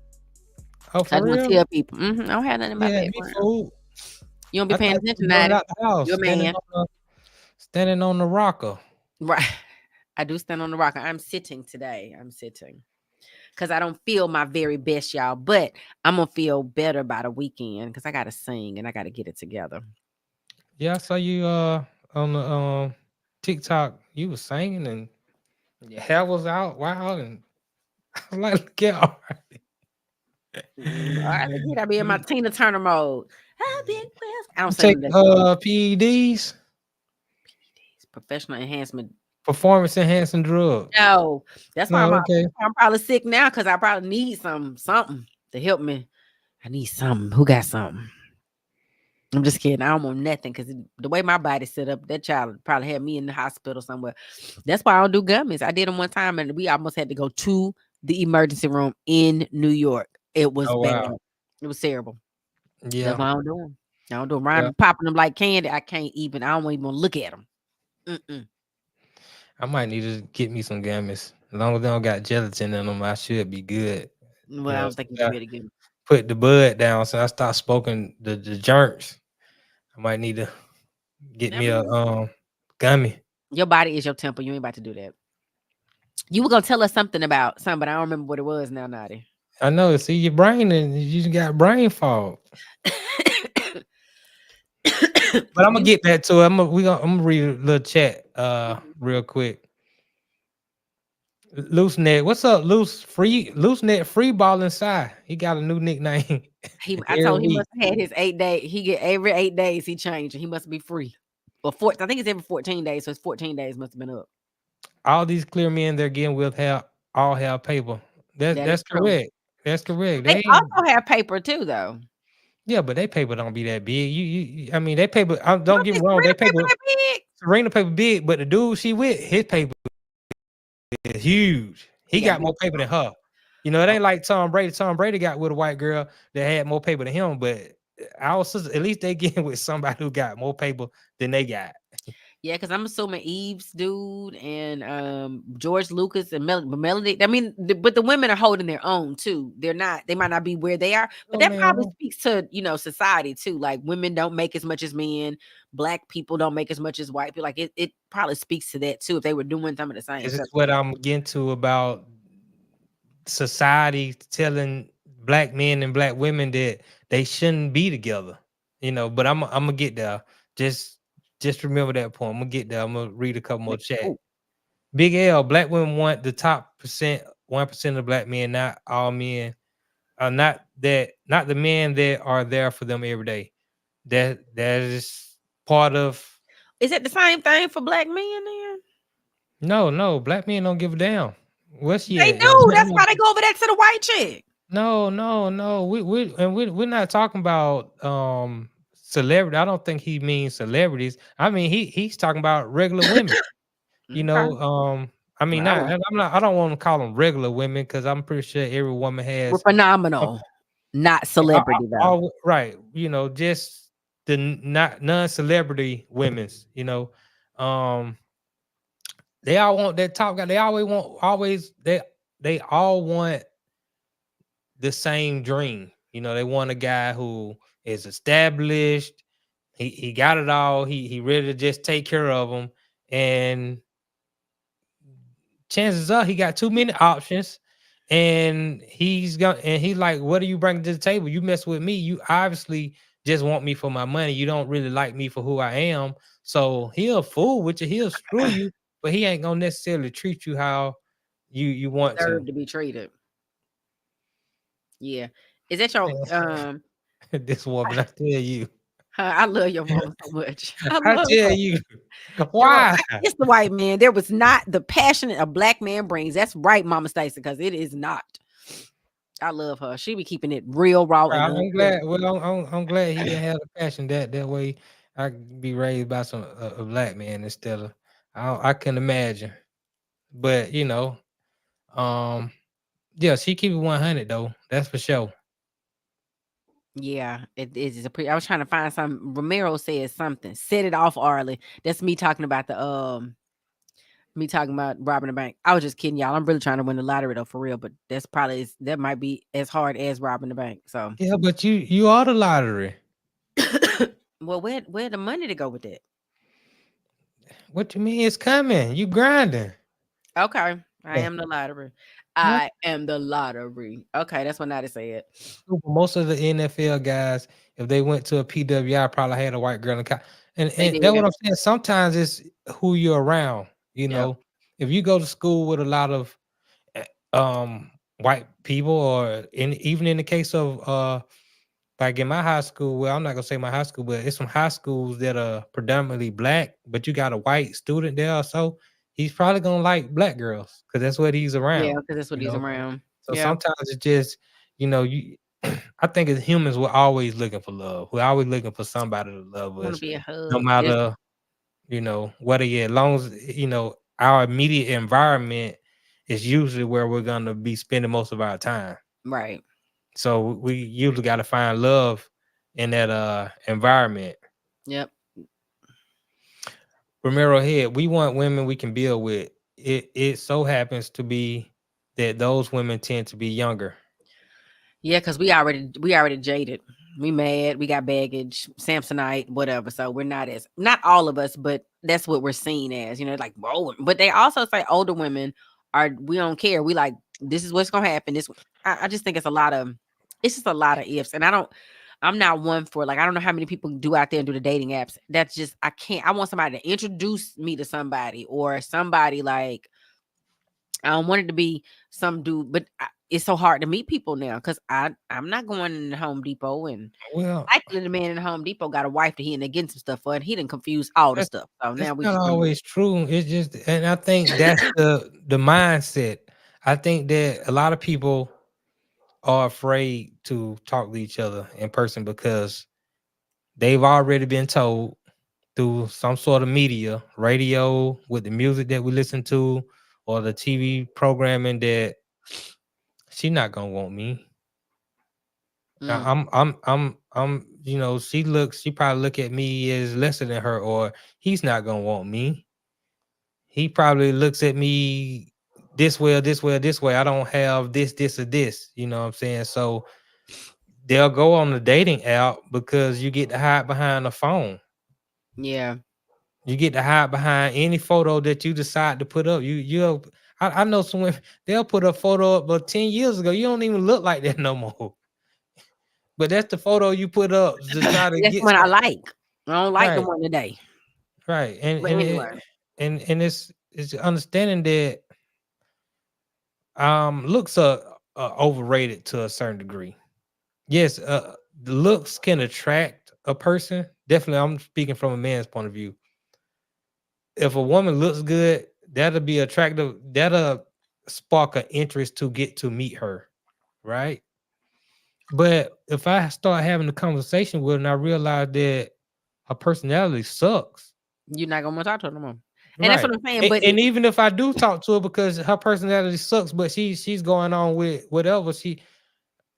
Oh, for real? Tell people, I don't have nothing in my background. You don't be paying attention to that. You're a man. Standing on the rocker. Right. I do stand on the rocker. I'm sitting today. Because I don't feel my very best, y'all. But I'm going to feel better by the weekend because I got to sing and I got to get it together. Yeah, I saw you on the TikTok. You was singing and your hair was out. Wow. And I was like, get all right. I be in my Tina Turner mode. I don't take PEDs. Professional enhancement. Performance enhancing drug. No, that's why I'm probably sick now because I probably need something to help me. I need something. Who got something? I'm just kidding. I don't want nothing because the way my body's set up, that child probably had me in the hospital somewhere. That's why I don't do gummies. I did them one time and we almost had to go to the emergency room in New York. It was bad. Wow. It was terrible. Yeah. That's why I don't do them. I don't do them. I'm popping them like candy. I don't even want to look at them. I might need to get me some gummies. As long as they don't got gelatin in them, I should be good. Well, I was thinking you're really good. Put the bud down so I start smoking the jerks. I might need to get me a gummy. Your body is your temple. You ain't about to do that. You were gonna tell us something about something, but I don't remember what it was now, Notty. I know. See your brain and you got brain fog. But I'm gonna get back to it. I'm gonna read a little chat real quick. Loose Net, what's up? Loose Net free ball inside. He got a new nickname. I told him he must have had his 8 day. He get every 8 days he changed. He must be free. Or I think it's every 14 days. So it's 14 days must have been up. All these clear men they're getting with all have paper. That's correct. That's correct. They also have paper too, though. Yeah, but they paper don't be that big. I mean, they paper. Don't get me wrong. They paper big. Serena paper big, but the dude she with, his paper is huge. He got more paper than her. You know, it ain't like Tom Brady. Tom Brady got with a white girl that had more paper than him, but our sisters, at least they get with somebody who got more paper than they got. Yeah, because I'm assuming Eve's dude and George Lucas and Melody. I mean, but the women are holding their own too. They might not be where they are, but that probably speaks to society too. Like women don't make as much as men, black people don't make as much as white people. Like it probably speaks to that too if they were doing some of the same. This is what I'm getting to about society telling black men and black women that they shouldn't be together. But I'm gonna get there. Just remember that point. I'm gonna get there. I'm gonna read a couple more chat. Big L, black women want the top 1% of black men, not all men. Not the men that are there for them every day. That is part of. Is it the same thing for black men then? No, black men don't give a damn. What's they do. That's why they go over there to the white chick. No. We're not talking about celebrity. I don't think he means celebrities. I mean he's talking about regular women. I mean I don't want to call them regular women because I'm pretty sure every woman has. We're phenomenal, not celebrity though. Right. Just the non-celebrity women's. They all want that top guy. They all want the same dream. They want a guy who is established. He got it all. He ready to just take care of them. And chances are he got too many options. And he's like, what are you bringing to the table? You mess with me. You obviously just want me for my money. You don't really like me for who I am. So he'll fool with you. He'll screw you, but he ain't gonna necessarily treat you how you want to be treated. Yeah. Is that your this woman? I tell you, I love your mom so much. I tell you, why? It's the white man. There was not the passion a black man brings. That's right, Mama Stacy, because it is not. I love her. She be keeping it real raw and I'm glad. Well, I'm glad he didn't have the passion that way. I could be raised by a black man instead of I can imagine. But yeah, she keep it 100 though. That's for sure. Yeah, it is I was trying to find some. Romero says something. Set it off, Arlie. That's me talking about me talking about robbing the bank. I was just kidding, y'all. I'm really trying to win the lottery though, for real. But that might be as hard as robbing the bank. So yeah, but you are the lottery. Well, where the money to go with that? What you mean it's coming? You grinding. Okay. I am the lottery. I am the lottery. Okay, that's what Notty said. Most of the NFL guys, if they went to a PWI, probably had a white girl in the and that's what I'm saying. Sometimes it's who you're around. If you go to school with a lot of white people, or even in the case of like in my high school, well, I'm not gonna say my high school, but it's some high schools that are predominantly black, but you got a white student there, so he's probably gonna like black girls because that's what he's around. Yeah, because that's what he's around. So sometimes it's just, you I think as humans, we're always looking for love. We're always looking for somebody to love us. Be a hug. No matter, whether as long as, our immediate environment is usually where we're gonna be spending most of our time. Right. So we usually got to find love in that environment. Yep. Romero Head, we want women we can build with. It so happens to be that those women tend to be younger. Yeah, because we already jaded. We mad. We got baggage, Samsonite, whatever. So we're not all of us, but that's what we're seen as. Like, whoa. But they also say older women we don't care. We like, this is what's gonna happen. I just think it's just a lot of ifs, and I'm not one for, like, I don't know how many people do out there and do the dating apps. That's just, I can't. I want somebody to introduce me to somebody, or somebody, like, I don't want it to be some dude, but it's so hard to meet people now because I'm not going in the Home Depot, and likely the man in the Home Depot got a wife that he and they getting some stuff for, and he didn't confuse all the stuff. So now we not always true. It's just, and I think that's the mindset. I think that a lot of people are afraid to talk to each other in person because they've already been told through some sort of media, radio, with the music that we listen to, or the TV programming, that she's not gonna want me. I'm she probably look at me as lesser than her, or he's not gonna want me. He probably looks at me this way. I don't have this, or this. You know what I'm saying? So they'll go on the dating app because you get to hide behind the phone. Yeah. You get to hide behind any photo that you decide to put up. I know some women, they'll put a photo up about 10 years ago. You don't even look like that no more. But that's the photo you put up to try to that's get one I like. I don't like the one today. Right. And it's understanding that looks are overrated to a certain degree. Yes, the looks can attract a person. Definitely, I'm speaking from a man's point of view. If a woman looks good, that'll be attractive. That'll spark an interest to get to meet her, right? But if I start having a conversation with her and I realize that her personality sucks, you're not gonna want to talk to her no more. And that's what I'm saying. But and even if I do talk to her because her personality sucks, but she's going on with whatever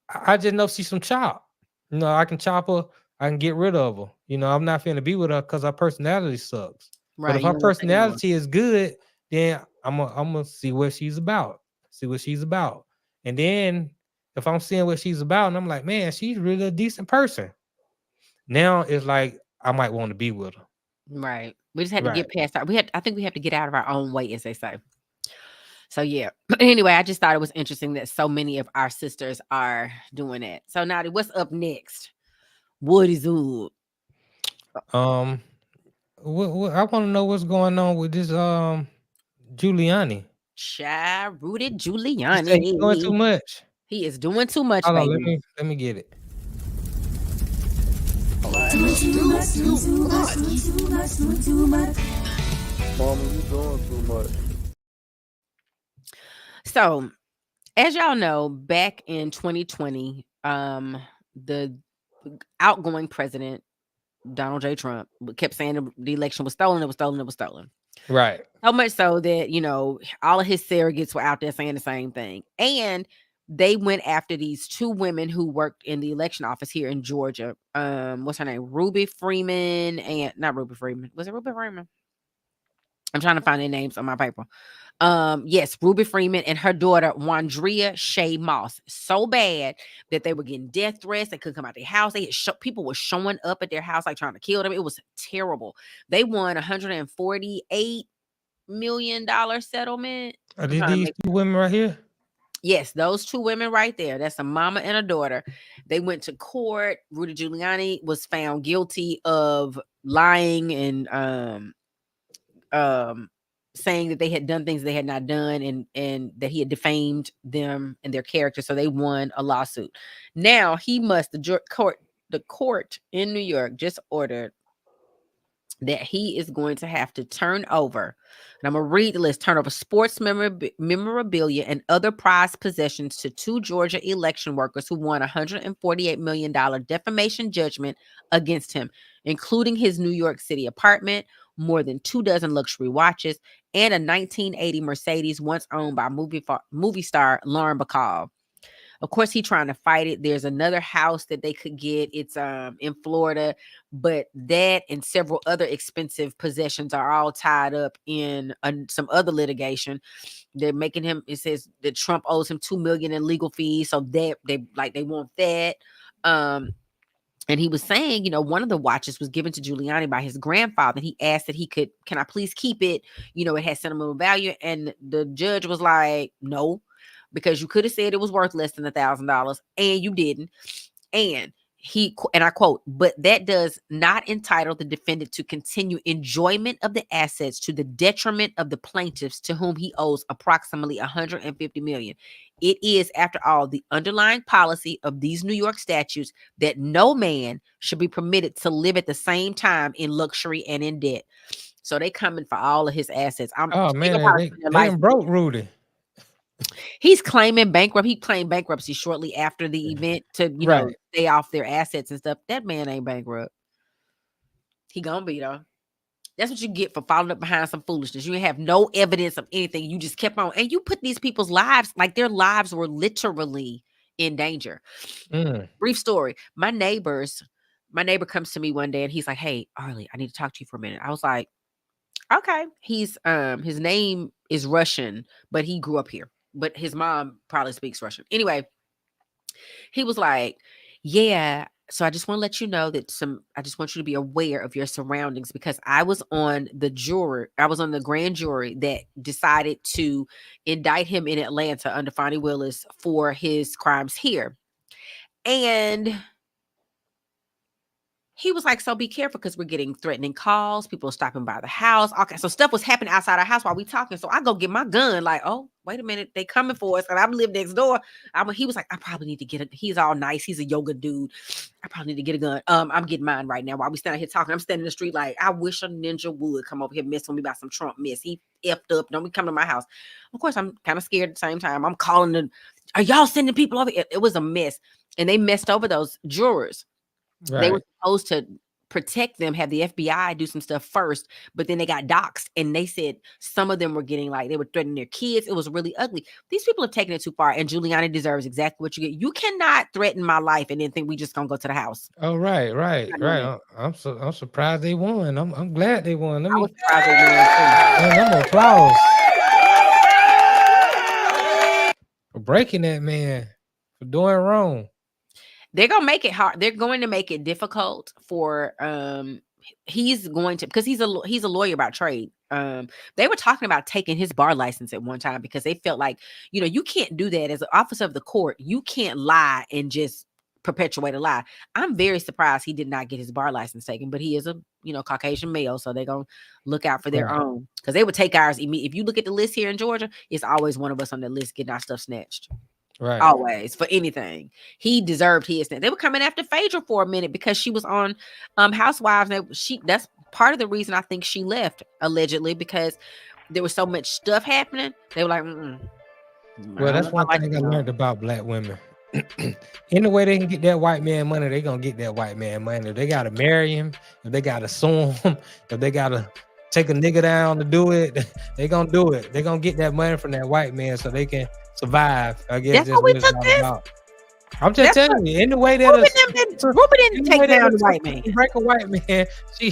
I just know she's some chop. I can chop her. I can get rid of her. I'm not finna be with her because her personality sucks. Right. But if her personality is good, then I'm gonna see what she's about. And then if I'm seeing what she's about, and I'm like, man, she's really a decent person. Now it's like I might want to be with her. Right. We just had to get past that. I think we have to get out of our own way, as they say. So yeah. But anyway, I just thought it was interesting that so many of our sisters are doing that. So Notty, what's up next? What is up? I want to know what's going on with this Guiliani. Rudy Giuliani. He's doing too much. He is doing too much, Hold baby. On, let me get it. Too much. Mama, you doing too much. So As y'all know, back in 2020, the outgoing president, Donald J. Trump, kept saying the election was stolen, it was stolen, it was stolen. Right. So much so that, you know, all of his surrogates were out there saying the same thing. And they went after these two women who worked in the election office here in Georgia. What's her name? Ruby Freeman and not Ruby Freeman. Was it Ruby Freeman? I'm trying to find their names on my paper. Yes, Ruby Freeman and her daughter, Wandrea Shea Moss. So bad that they were getting death threats. They couldn't come out their house. They had people were showing up at their house, like trying to kill them. It was terrible. They won $148 million settlement. Are these two women right here? Yes, those two women right there. That's a mama and a daughter. They went to court. Rudy Giuliani was found guilty of lying and saying that they had done things they had not done and that he had defamed them and their character. So they won a lawsuit. Now he must the court in New York just ordered that he is going to have to turn over, and I'm going to read the list, turn over sports memorabilia and other prized possessions to two Georgia election workers who won $148 million defamation judgment against him, including his New York City apartment, more than 24 luxury watches, and a 1980 Mercedes once owned by movie star Lauren Bacall. Of course, he's trying to fight it. There's another house that they could get. It's in Florida, but that and several other expensive possessions are all tied up in some other litigation. They're making him. It says that Trump owes him $2 million in legal fees, so they want that. And he was saying, you know, one of the watches was given to Giuliani by his grandfather. He asked that can I please keep it? You know, it has sentimental value, and the judge was like, no. Because you could have said it was worth less than $1,000 and you didn't. And I quote, but that does not entitle the defendant to continue enjoyment of the assets to the detriment of the plaintiffs to whom he owes approximately $150 million. It is, after all, the underlying policy of these New York statutes that no man should be permitted to live at the same time in luxury and in debt. So they coming for all of his assets. Oh man, they broke Rudy. He's claiming bankrupt. He claimed bankruptcy shortly after the event to, you know, stay off their assets and stuff. That man ain't bankrupt. He gonna be though. That's what you get for following up behind some foolishness. You have no evidence of anything. You just kept on, and you put these people's lives, like their lives were literally in danger. Brief story. My neighbor comes to me one day and he's like, "Hey, Arle, I need to talk to you for a minute." I was like, "Okay." He's his name is Russian, but he grew up here. But his mom probably speaks Russian. Anyway, he was like, yeah, so I just want to let you know that I just want you to be aware of your surroundings, because I was on the grand jury that decided to indict him in Atlanta under Fonnie Willis for his crimes here. And he was like, so be careful, because we're getting threatening calls. People are stopping by the house. Okay, so stuff was happening outside our house while we talking. So I go get my gun, like, oh, wait a minute, they coming for us. And I live next door. He was like, I probably need to get it. He's all nice. He's a yoga dude. I probably need to get a gun. I'm getting mine right now while we stand here talking. I'm standing in the street like, I wish a ninja would come over here mess with me about some Trump mess. He effed up. Don't be coming to my house. Of course, I'm kind of scared at the same time. I'm calling are y'all sending people over? It was a mess. And they messed over those jurors. Right. They were supposed to protect them, have the FBI do some stuff first, but then they got doxxed, and they said some of them were getting, like, they were threatening their kids. It was really ugly. These people have taken it too far, and Giuliani deserves exactly what you get. You cannot threaten my life and then think we just gonna go to the house. Oh, right. I'm surprised they won. I'm glad they won. I was surprised they won too. Man, applause for breaking that man for doing wrong. They're gonna make it hard. They're going to make it difficult for he's going to, because he's a lawyer by trade. They were talking about taking his bar license at one time because they felt like, you know, you can't do that as an officer of the court. You can't lie and just perpetuate a lie. I'm very surprised he did not get his bar license taken, but he is a, you know, Caucasian male, so they're gonna look out for their own, because they would take ours immediately. If you look at the list here in Georgia, it's always one of us on the list getting our stuff snatched. Right. Always, for anything. He deserved his. They were coming after Phaedra for a minute because she was on Housewives. That's part of the reason I think she left, allegedly, because there was so much stuff happening. They were like, Well, that's one thing I learned about black women. Any way they can get that white man money, they gonna get that white man money. If they gotta marry him, if they gotta sue him, if they gotta take a nigga down to do it, they gonna do it. They gonna get that money from that white man so they can survive. I guess that's what it's all about. I'm just telling you, in the way that Ruben didn't take down the white man. Break a white man, she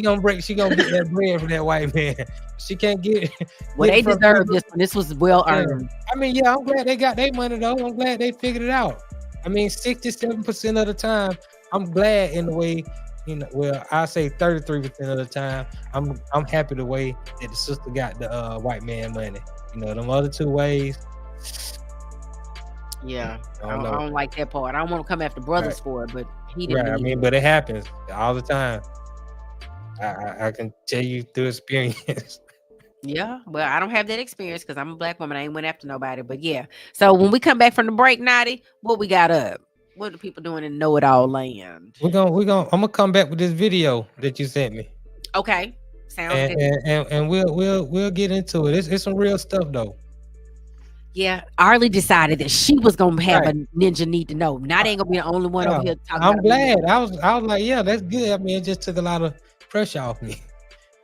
gonna get that bread from that white man. She can't get. Well, they deserve this one. This was well earned. I mean, yeah, I'm glad they got their money though. I'm glad they figured it out. I mean, 67% of the time, I'm glad in the way, well, I say 33% of the time, I'm happy the way that the sister got the white man money. Them other 2 ways. Yeah, I don't like that part. I don't want to come after brothers for it, but he didn't. Right. I mean, but it happens all the time. I can tell you through experience. Yeah, well, I don't have that experience because I'm a black woman. I ain't went after nobody, but yeah. So when we come back from the break, Notty, what we got up? What are people doing in know-it-all land? I'm gonna come back with this video that you sent me. Okay, sounds good. And we'll get into it. It's some real stuff though. Yeah, Arle decided that she was gonna have a ninja need to know. Not ain't gonna be the only one over here talking. I'm glad. I was like, yeah, that's good. I mean, it just took a lot of pressure off me,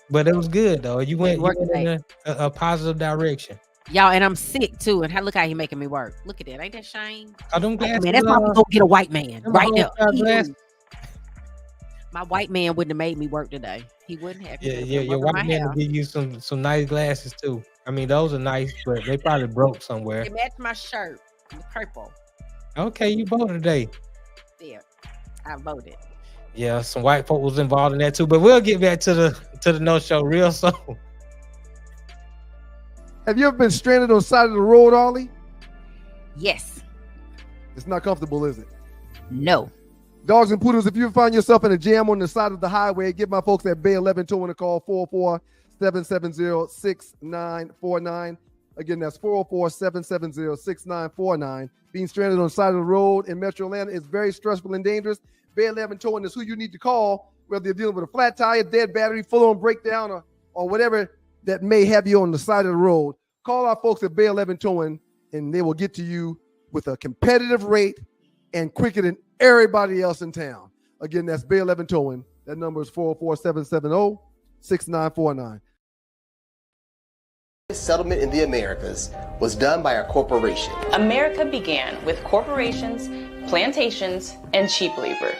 but it was good though. You went in a positive direction. Y'all, and I'm sick too. And look how he making me work. Look at that. Ain't that shame? I don't man, that's why we go get a white man right now. My white man wouldn't have made me work today. He wouldn't have. Yeah. Your white man will give you some nice glasses too. I mean, those are nice, but they probably broke somewhere. It matched my shirt, purple. Okay, you voted today. Yeah, I voted. Yeah, some white folk was involved in that too. But we'll get back to the no show real soon. Have you ever been stranded on the side of the road, Arle? Yes. It's not comfortable, is it? No. Dogs and poodles, if you find yourself in a jam on the side of the highway, give my folks at Bay 11 Towing a call, 404-770-6949. Again, that's 404-770-6949. Being stranded on the side of the road in Metro Atlanta is very stressful and dangerous. Bay 11 Towing is who you need to call, whether you're dealing with a flat tire, dead battery, full-on breakdown, or whatever that may have you on the side of the road. Call our folks at Bay 11 Towing, and they will get to you with a competitive rate and quicker than everybody else in town. Again, that's Bay 11 Towing. That number is 404-770-6949. Settlement in the Americas was done by a corporation. America began with corporations, plantations, and cheap labor.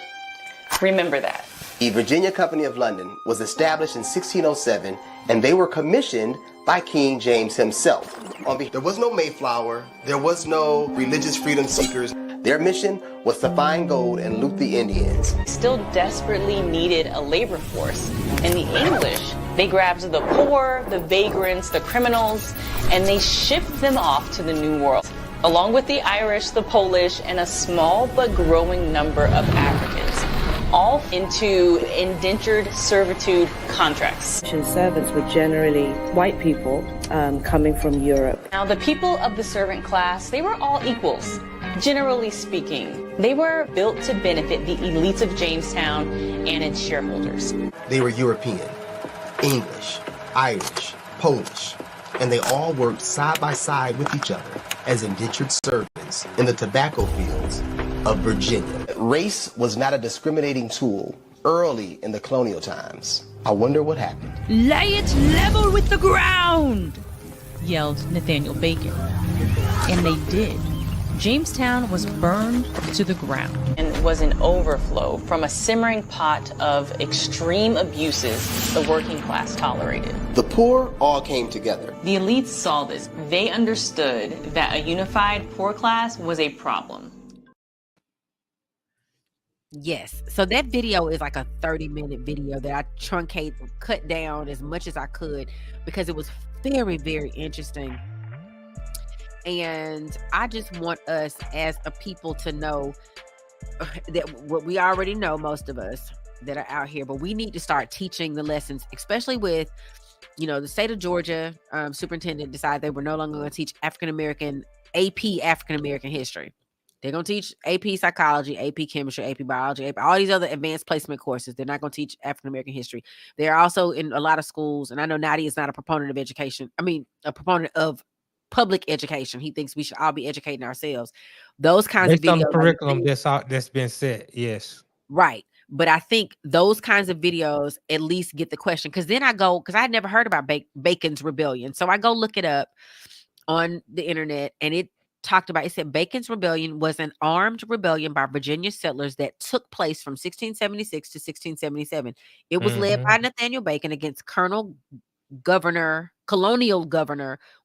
Remember that. The Virginia Company of London was established in 1607, and they were commissioned by King James himself. There was no Mayflower, there was no religious freedom seekers. Their mission was to find gold and loot the Indians. Still desperately needed a labor force. And the English, they grabbed the poor, the vagrants, the criminals, and they shipped them off to the New World, along with the Irish, the Polish, and a small but growing number of Africans, all into indentured servitude contracts. Servants were generally white people coming from Europe. Now, the people of the servant class, they were all equals. Generally speaking, they were built to benefit the elites of Jamestown and its shareholders. They were European, English, Irish, Polish, and they all worked side by side with each other as indentured servants in the tobacco fields of Virginia. Race was not a discriminating tool early in the colonial times. I wonder what happened. Lay it level with the ground, yelled Nathaniel Bacon. And they did. Jamestown was burned to the ground. And was an overflow from a simmering pot of extreme abuses the working class tolerated. The poor all came together. The elites saw this. They understood that a unified poor class was a problem. Yes. So that video is like a 30-minute video that I cut down as much as I could because it was very, very interesting. And I just want us as a people to know that what we already know, most of us that are out here, but we need to start teaching the lessons, especially with, the state of Georgia superintendent decided they were no longer going to teach AP African American history. They're going to teach AP psychology, AP chemistry, AP biology, all these other advanced placement courses. They're not going to teach African American history. They're also in a lot of schools, and I know Notty is not a proponent of education. I mean, a proponent of public education. He thinks we should all be educating ourselves. Those kinds of Based on the videos, like curriculum that's been set. Yes. right. But I think those kinds of videos at least get the question. Because then because I had never heard about Bacon's Rebellion. So I go look it up on the internet, and it said Bacon's Rebellion was an armed rebellion by Virginia settlers that took place from 1676 to 1677. It was led by Nathaniel Bacon against colonial governor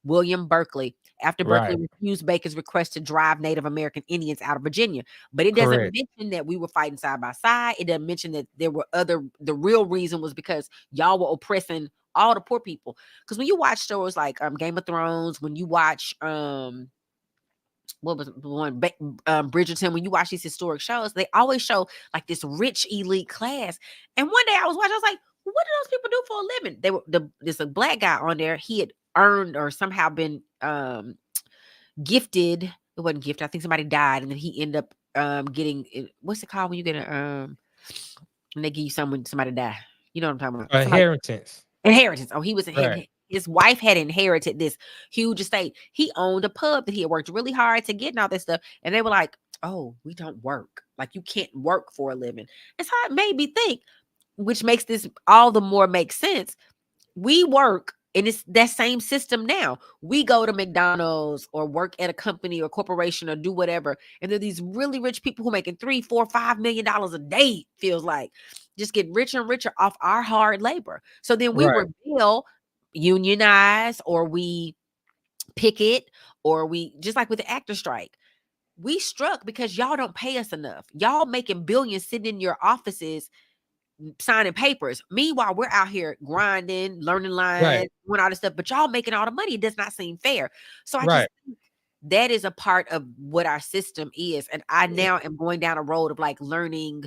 William Berkeley, after Berkeley refused Bacon's request to drive Native American Indians out of Virginia. But it doesn't mention that we were fighting side by side. It doesn't mention that there were the real reason was because y'all were oppressing all the poor people. Because when you watch shows like Game of Thrones, when you watch what was the one Bridgerton, when you watch these historic shows, they always show like this rich elite class. And one day I was watching, I was like, what do those people do for a living? They were there's a black guy on there. He had earned or somehow been gifted. It wasn't gifted. I think somebody died, and then he ended up getting what's it called when you get when they give you somebody die. You know what I'm talking about? Inheritance. Oh, he was his wife had inherited this huge estate. He owned a pub that he had worked really hard to get and all this stuff. And they were like, oh, we don't work. Like, you can't work for a living. And so it made me think, which makes this all the more make sense. We work, and it's that same system now. We go to McDonald's or work at a company or corporation or do whatever. And there are these really rich people who are making $3, $4, $5 million a day, feels like, just get richer and richer off our hard labor. So then we rebel, unionize, or we picket, or we, just like with the actor strike, we struck because y'all don't pay us enough. Y'all making billions sitting in your offices signing papers. Meanwhile, we're out here grinding, learning lines, doing all this stuff, but y'all making all the money. It does not seem fair. So I just think that is a part of what our system is. And I now am going down a road of like learning.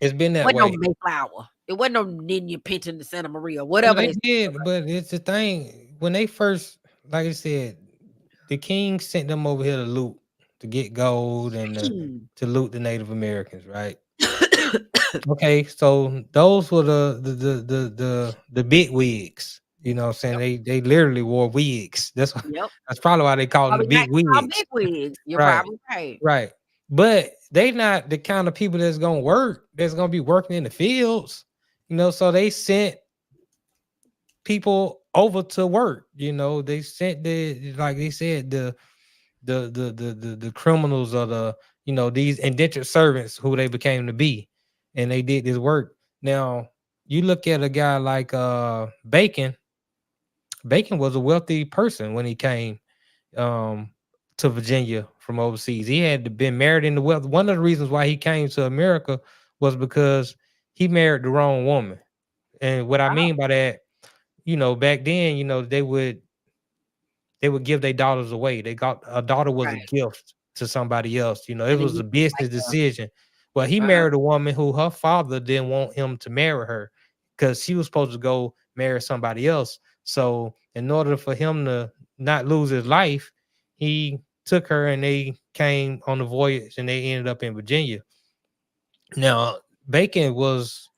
It's been that way. No Mayflower. It wasn't no Nina Pinton to Santa Maria, whatever. They did, but it's the thing. When they first, like I said, the king sent them over here to loot, to get gold, and to loot the Native Americans, right? Okay, so those were the big wigs. You know what I'm saying? They literally wore wigs. That's probably why they call them the big wigs. Big wigs. You're probably right. Right. But they not the kind of people that's gonna work, that's gonna be working in the fields, you know. So they sent people over to work, you know. They sent like they said, the criminals or the, you know, these indentured servants who they became to be, and they did this work. Now you look at a guy like Bacon. Bacon was a wealthy person when he came to Virginia from overseas. He had been married in the wealth. One of the reasons why he came to America was because he married the wrong woman. And what I mean by that, you know, back then, you know, they would give their daughters away. They got a daughter was a gift to somebody else. You know, it was a business decision. Well, he married a woman who her father didn't want him to marry her because she was supposed to go marry somebody else. So in order for him to not lose his life, he took her and they came on the voyage and they ended up in Virginia. Now, Bacon was,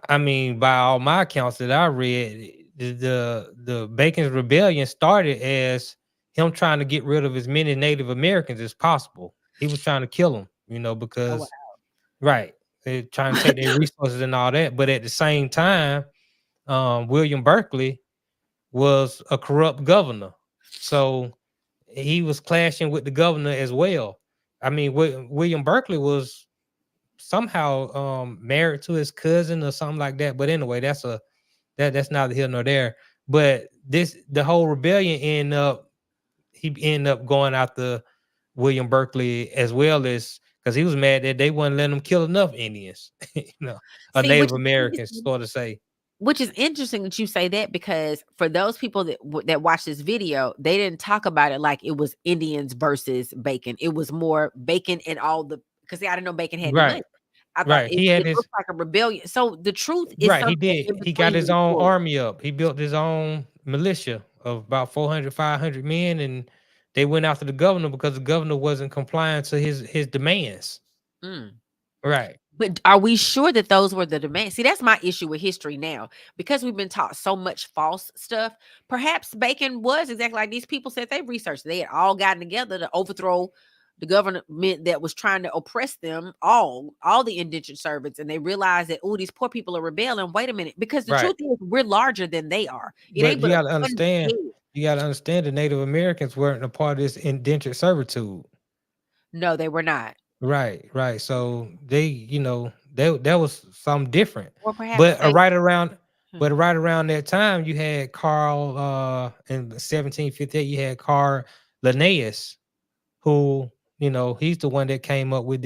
I mean, by all my accounts that I read, the Bacon's Rebellion started as him trying to get rid of as many Native Americans as possible. He was trying to kill them, you know, because they're trying to take their resources and all that. But at the same time, William Berkeley was a corrupt governor. So he was clashing with the governor as well. I mean, William Berkeley was somehow married to his cousin or something like that. But anyway, that's neither here nor there. But the whole rebellion he ended up going after William Berkeley as well, as because he was mad that they wouldn't let him kill enough Indians, you know, Native Americans, so to say. Which is interesting that you say that, because for those people that watch this video, they didn't talk about it like it was Indians versus Bacon. It was more Bacon and all the, because I didn't know Bacon had money. I thought it looked like a rebellion. So the truth is, he did. He got his own army up. He built his own militia of about 400, 500 men, and they went after the governor because the governor wasn't compliant to his demands. Right. But are we sure that those were the demands? See, that's my issue with history now. Because we've been taught so much false stuff, perhaps Bacon was exactly like these people said they researched. They had all gotten together to overthrow the government that was trying to oppress them, all the indentured servants, and they realized that, oh, these poor people are rebelling. Wait a minute, because the Right. truth is we're larger than they are. It But ain't but you a gotta one understand, head. the Native Americans weren't a part of this indentured servitude. No, they were not. Right, right. So they, that was something different. Or perhaps But they right around that time, you had Carl in 1758, you had Carl Linnaeus, who, he's the one that came up with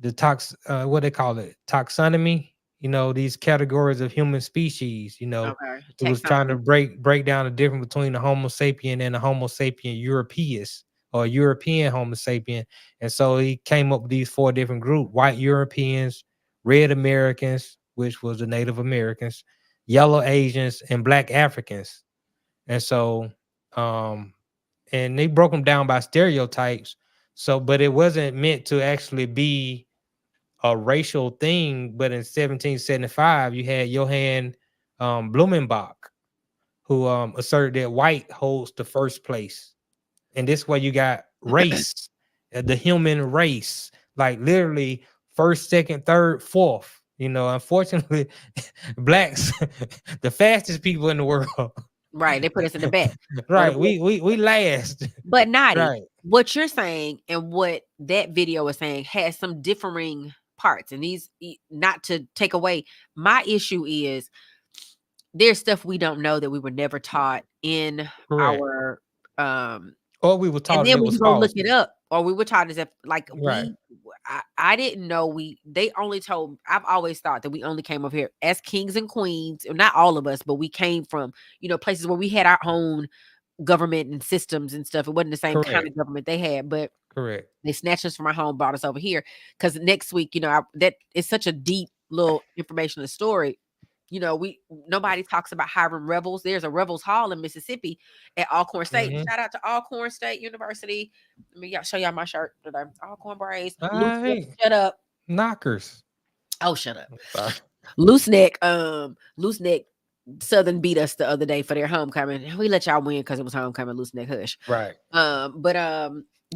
what they call it, taxonomy, these categories of human species. okay. It was trying to Taxonomy. break down the difference between the Homo sapien and the Homo sapien europaeus, or European Homo sapien. And so he came up with these 4 different groups: white Europeans, red Americans, which was the Native Americans, yellow Asians, and black Africans. And so and they broke them down by stereotypes. So, but it wasn't meant to actually be a racial thing. But in 1775, you had Johann Blumenbach, who asserted that white holds the first place. And this way you got race, the human race, like literally first, second, third, fourth. Unfortunately, blacks, the fastest people in the world. Right. They put us in the back. Right. We last. But Notty, Right. what you're saying and what that video is saying has some differing parts. And these, not to take away, my issue is there's stuff we don't know that we were never taught in Correct. our Or we were taught and then it when was you go look false. it up, or we were taught as if like Right. I didn't know they only told. I've always thought that we only came up here as kings and queens, not all of us, but we came from places where we had our own government and systems and stuff. It wasn't the same kind Correct. of government they had, but Correct. they snatched us from our home, brought us over here. Because next week, that is such a deep little informational story. Nobody talks about hiring rebels. There's a rebels hall in Mississippi at Alcorn State. Mhm. Shout out to Alcorn State University. Let me show y'all my shirt today. Alcorn Braves. Loose neck, Hey, shut up. knockers. Oh, shut up. Sorry. Loose neck Southern beat us the other day for their homecoming. We let y'all win because it was homecoming. Loose neck hush. Right.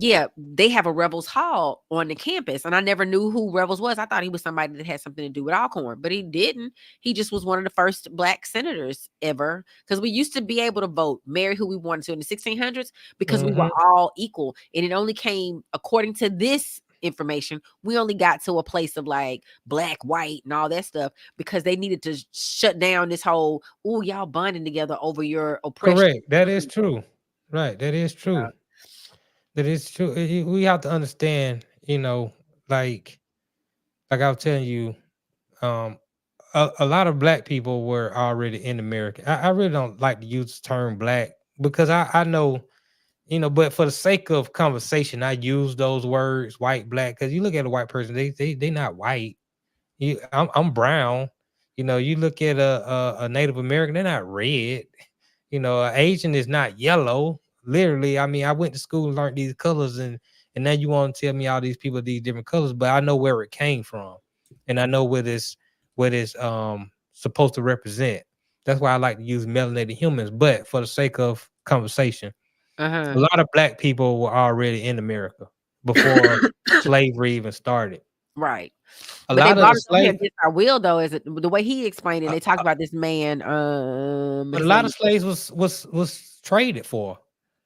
Yeah, they have a Rebels Hall on the campus, and I never knew who Rebels was. I thought he was somebody that had something to do with Alcorn, but he didn't. He just was one of the first black senators ever, because we used to be able to vote, marry who we wanted to in the 1600s, because we were all equal, and it only came, according to this information, we only got to a place of like black, white, and all that stuff because they needed to shut down this whole, oh, y'all bonding together over your oppression. Correct. That is true. Right. That is true. That is true. We have to understand, like I was telling you, a lot of black people were already in America. I really don't like to use the term black because I know, but for the sake of conversation, I use those words, white, black, because you look at a white person, they not white. I'm brown. You look at a Native American, they're not red. An Asian is not yellow. Literally, I mean, I went to school and learned these colors, and now you want to tell me all these people these different colors, but I know where it came from, and I know what it's supposed to represent. That's why I like to use melanated humans. But for the sake of conversation, a lot of black people were already in America before slavery even started. Right. A But they lot of brought the us over here slaves, against our will, though, is it the way he explained it? They talked about this man. but a his lot name of slaves was traded for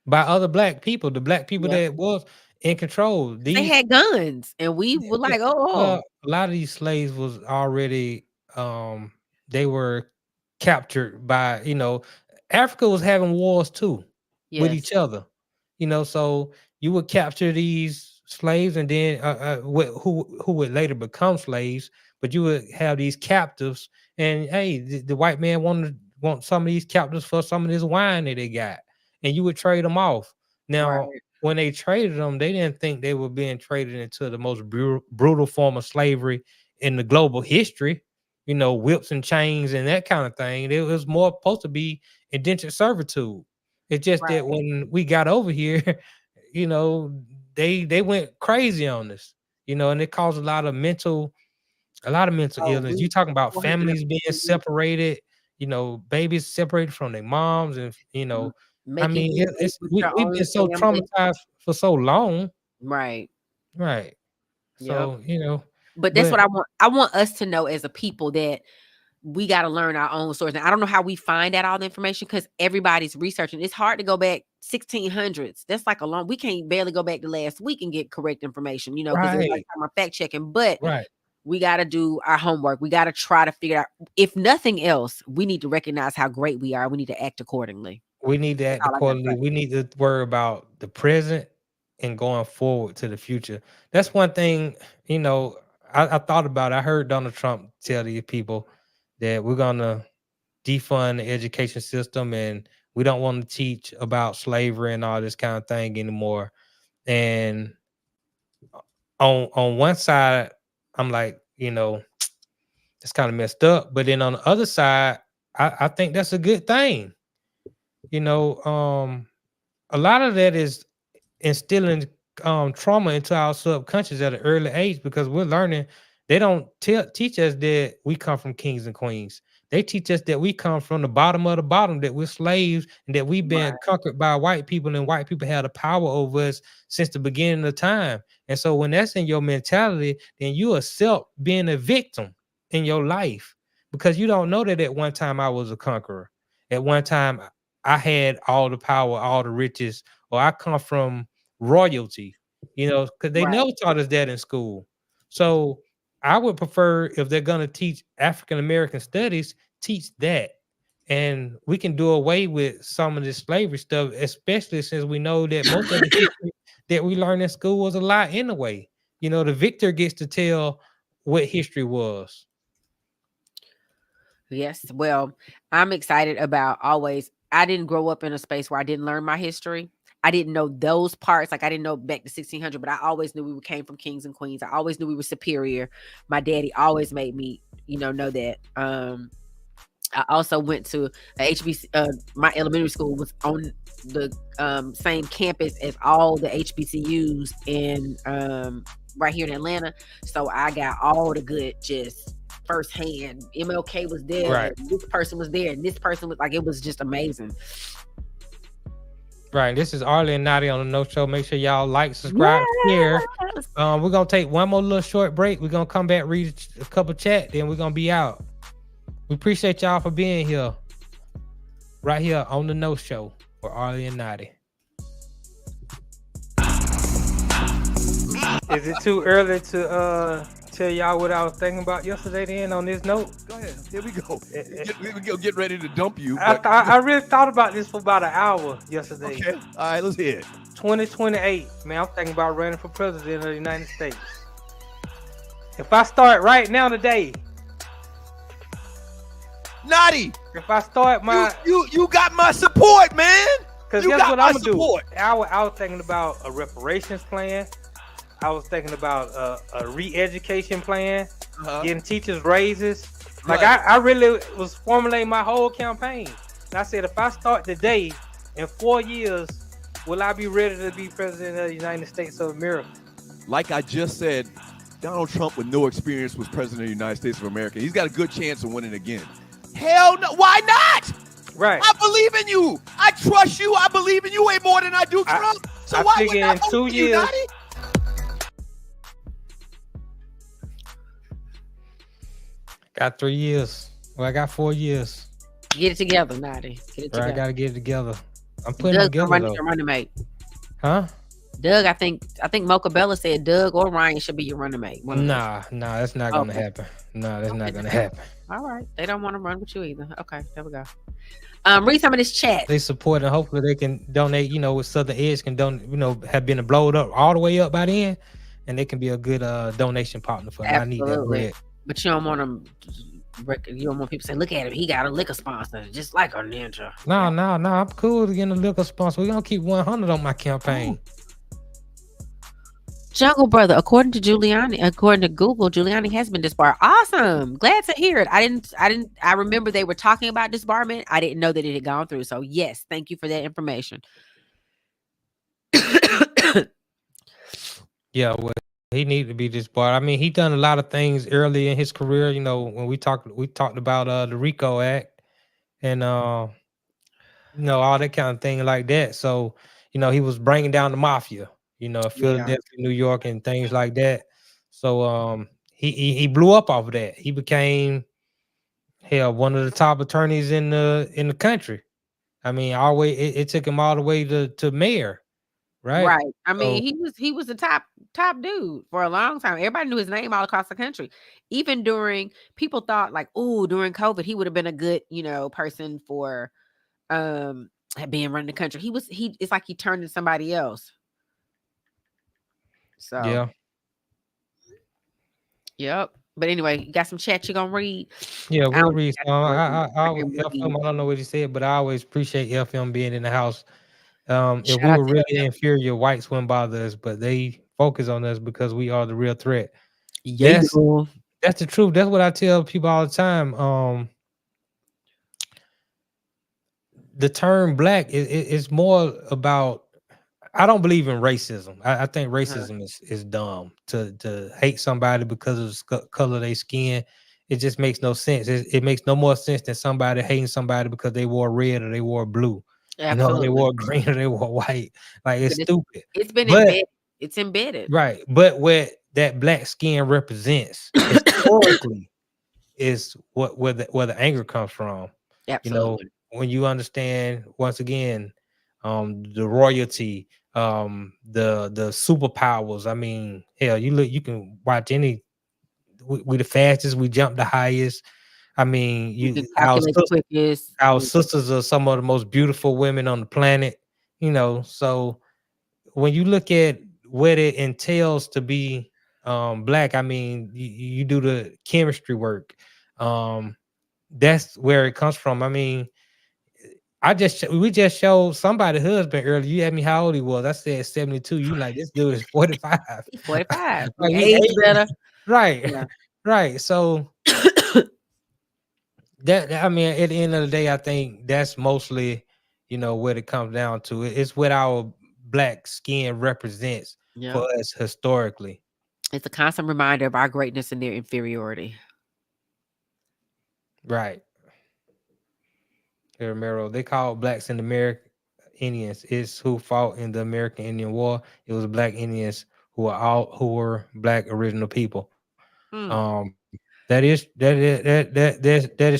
by other black people. The black people Yep. that was in control. They These had guns, and we were like, well, a lot of these slaves was already they were captured by Africa was having wars too with yes, each other. So you would capture these slaves, and then who would later become slaves, but you would have these captives, and hey, the white man want some of these captives for some of this wine that they got, and you would trade them off. Now, right, when they traded them, they didn't think they were being traded into the most brutal form of slavery in the global history. Whips and chains and that kind of thing. It was more supposed to be indentured servitude. It's just that right, when we got over here, you know, they went crazy on us, and it caused a lot of mental A lot of mental illness. You talking about 400 families being separated, babies separated from their moms, and I making mean, you it's with your we've own been so family. traumatized for so long, Right. right? Yep. So But that's what I want. I want us to know as a people that we got to learn our own source. Now, I don't know how we find out all the information because everybody's researching. It's hard to go back 1600s. That's like a long. We can't barely go back to last week and get correct information. Because everybody's talking about fact checking. But we got to do our homework. We got to try to figure out. If nothing else, we need to recognize how great we are. We need to act accordingly. We need to act accordingly. We need to worry about the present and going forward to the future. That's one thing, I thought about it. I heard Donald Trump tell these people that we're going to defund the education system and we don't want to teach about slavery and all this kind of thing anymore. And on one side, I'm like, it's kind of messed up. But then on the other side, I think that's a good thing. A lot of that is instilling trauma into our subconscious at an early age because we're learning. They don't teach us that we come from kings and queens. They teach us that we come from the bottom of the bottom, that we're slaves and that we've been conquered by white people, and white people had a power over us since the beginning of time. And so when that's in your mentality, then you accept being a victim in your life because you don't know that at one time I was a conqueror. At one time I had all the power, all the riches, or I come from royalty, because they never taught us that in school. So I would prefer, if they're going to teach African American studies, teach that. And we can do away with some of this slavery stuff, especially since we know that most of the history that we learn in school was a lie anyway. The victor gets to tell what history was. Yes. Well, I'm excited about always. I didn't grow up in a space where I didn't learn my history. I didn't know those parts. Like I didn't know back to 1600, but I always knew we came from kings and queens. I always knew we were superior. My daddy always made me, know that. I also went to a HBC. My elementary school was on the same campus as all the HBCUs in right here in Atlanta. So I got all the good just firsthand. MLK was there. Right. This person was there, and this person was like, it was just amazing. Right. This is Arle and Notty on the No Show. Make sure y'all like, subscribe, share. We're gonna take one more little short break. We're gonna come back, read a couple chat, then we're gonna be out. We appreciate y'all for being here. Right here on the No Show for Arle and Notty. Is it too early to tell y'all what I was thinking about yesterday then on this note? Go ahead. Here we go. We'll get ready to dump you. I really thought about this for about an hour yesterday. Okay. All right, let's hear it. 2028, man, I'm thinking about running for president of the United States. If I start right now today, Notty, if I start my you got my support, man. Because guess what I'm gonna do? I was thinking about a reparations plan. I was thinking about a re-education plan, getting teachers raises. Like I really was formulating my whole campaign. And I said, if I start today, in 4 years, will I be ready to be president of the United States of America? Like I just said, Donald Trump with no experience was president of the United States of America. He's got a good chance of winning again. Hell no. Why not? Right. I believe in you. I trust you. I believe in you way more than I do Trump. So why would I vote for you, Notty? Got 3 years. Well, I got 4 years. Get it together, Notty. Get it together. I gotta get it together. I'm putting Doug it together. Your running mate. Huh? Doug, I think Mocha Bella said Doug or Ryan should be your running mate. Nah, that's not gonna happen. No, that's not gonna happen. All right. They don't want to run with you either. Okay, there we go. Read some of this chat. They support and hopefully they can donate, with Southern Edge can have been blowed up all the way up by then, and they can be a good donation partner for them. I need that bread. But you don't want them. You don't want people to say, "Look at him, he got a liquor sponsor, just like a ninja." No, I'm cool to get a liquor sponsor. We're gonna keep 100 on my campaign. Jungle Brother, according to Google, Giuliani has been disbarred. Awesome. Glad to hear it. I remember they were talking about disbarment. I didn't know that it had gone through. So yes, thank you for that information. Yeah, well, He needed to be disbarred. I mean, he done a lot of things early in his career. You know, when we talked about the RICO Act and all that kind of thing like that. So, he was bringing down the mafia, Yeah. Philadelphia, New York, and things like that. So, he blew up off of that. He became one of the top attorneys in the country. I mean, always it took him all the way to mayor, right? Right. I mean, So he was the top dude for a long time. Everybody knew his name all across the country. Even during people thought like, oh, during COVID, he would have been a good, person for um being running the country. It's like he turned to somebody else. So yeah, yep. But anyway, you got some chat you gonna read? yeah, I we'll don't read got some. to read. I I always can read. FM. I don't know what he said, but I always appreciate FM being in the house. If Shout we out were to really FM. inferior, whites wouldn't bother us, but they focus on us because we are the real threat. Yeah. That's the truth. That's what I tell people all the time. The term black is more about. I don't believe in racism. I think Uh-huh. racism is dumb to hate somebody because of the color of their skin. It just makes no sense. It makes no more sense than somebody hating somebody because they wore red or they wore blue. They Absolutely. wore green or they wore white. Like it's But stupid. it's been But embedded. It's embedded. right, but what that black skin represents historically is where the anger comes from. You know, Absolutely. when you understand once again, the royalty, the superpowers. I mean, hell, you can watch any. We the fastest, we jump the highest. I mean, You can calculate the quickest. our sisters are some of the most beautiful women on the planet. So when you look at what it entails to be black, I mean, you do the chemistry work. Um, that's where it comes from. I mean, we just showed somebody husband earlier. You asked me how old he was. I said 72. You like this dude is 45. He's 45. Like We he age aged. better. Right. Yeah. Right. So I mean, at the end of the day, I think that's mostly, what it comes down to. It's what our black skin represents Yeah. for us historically. It's a constant reminder of our greatness and their inferiority. Right. Here, Romero, they called blacks in America Indians. It's who fought in the American Indian War. It was black Indians who were black original people. Mm. That is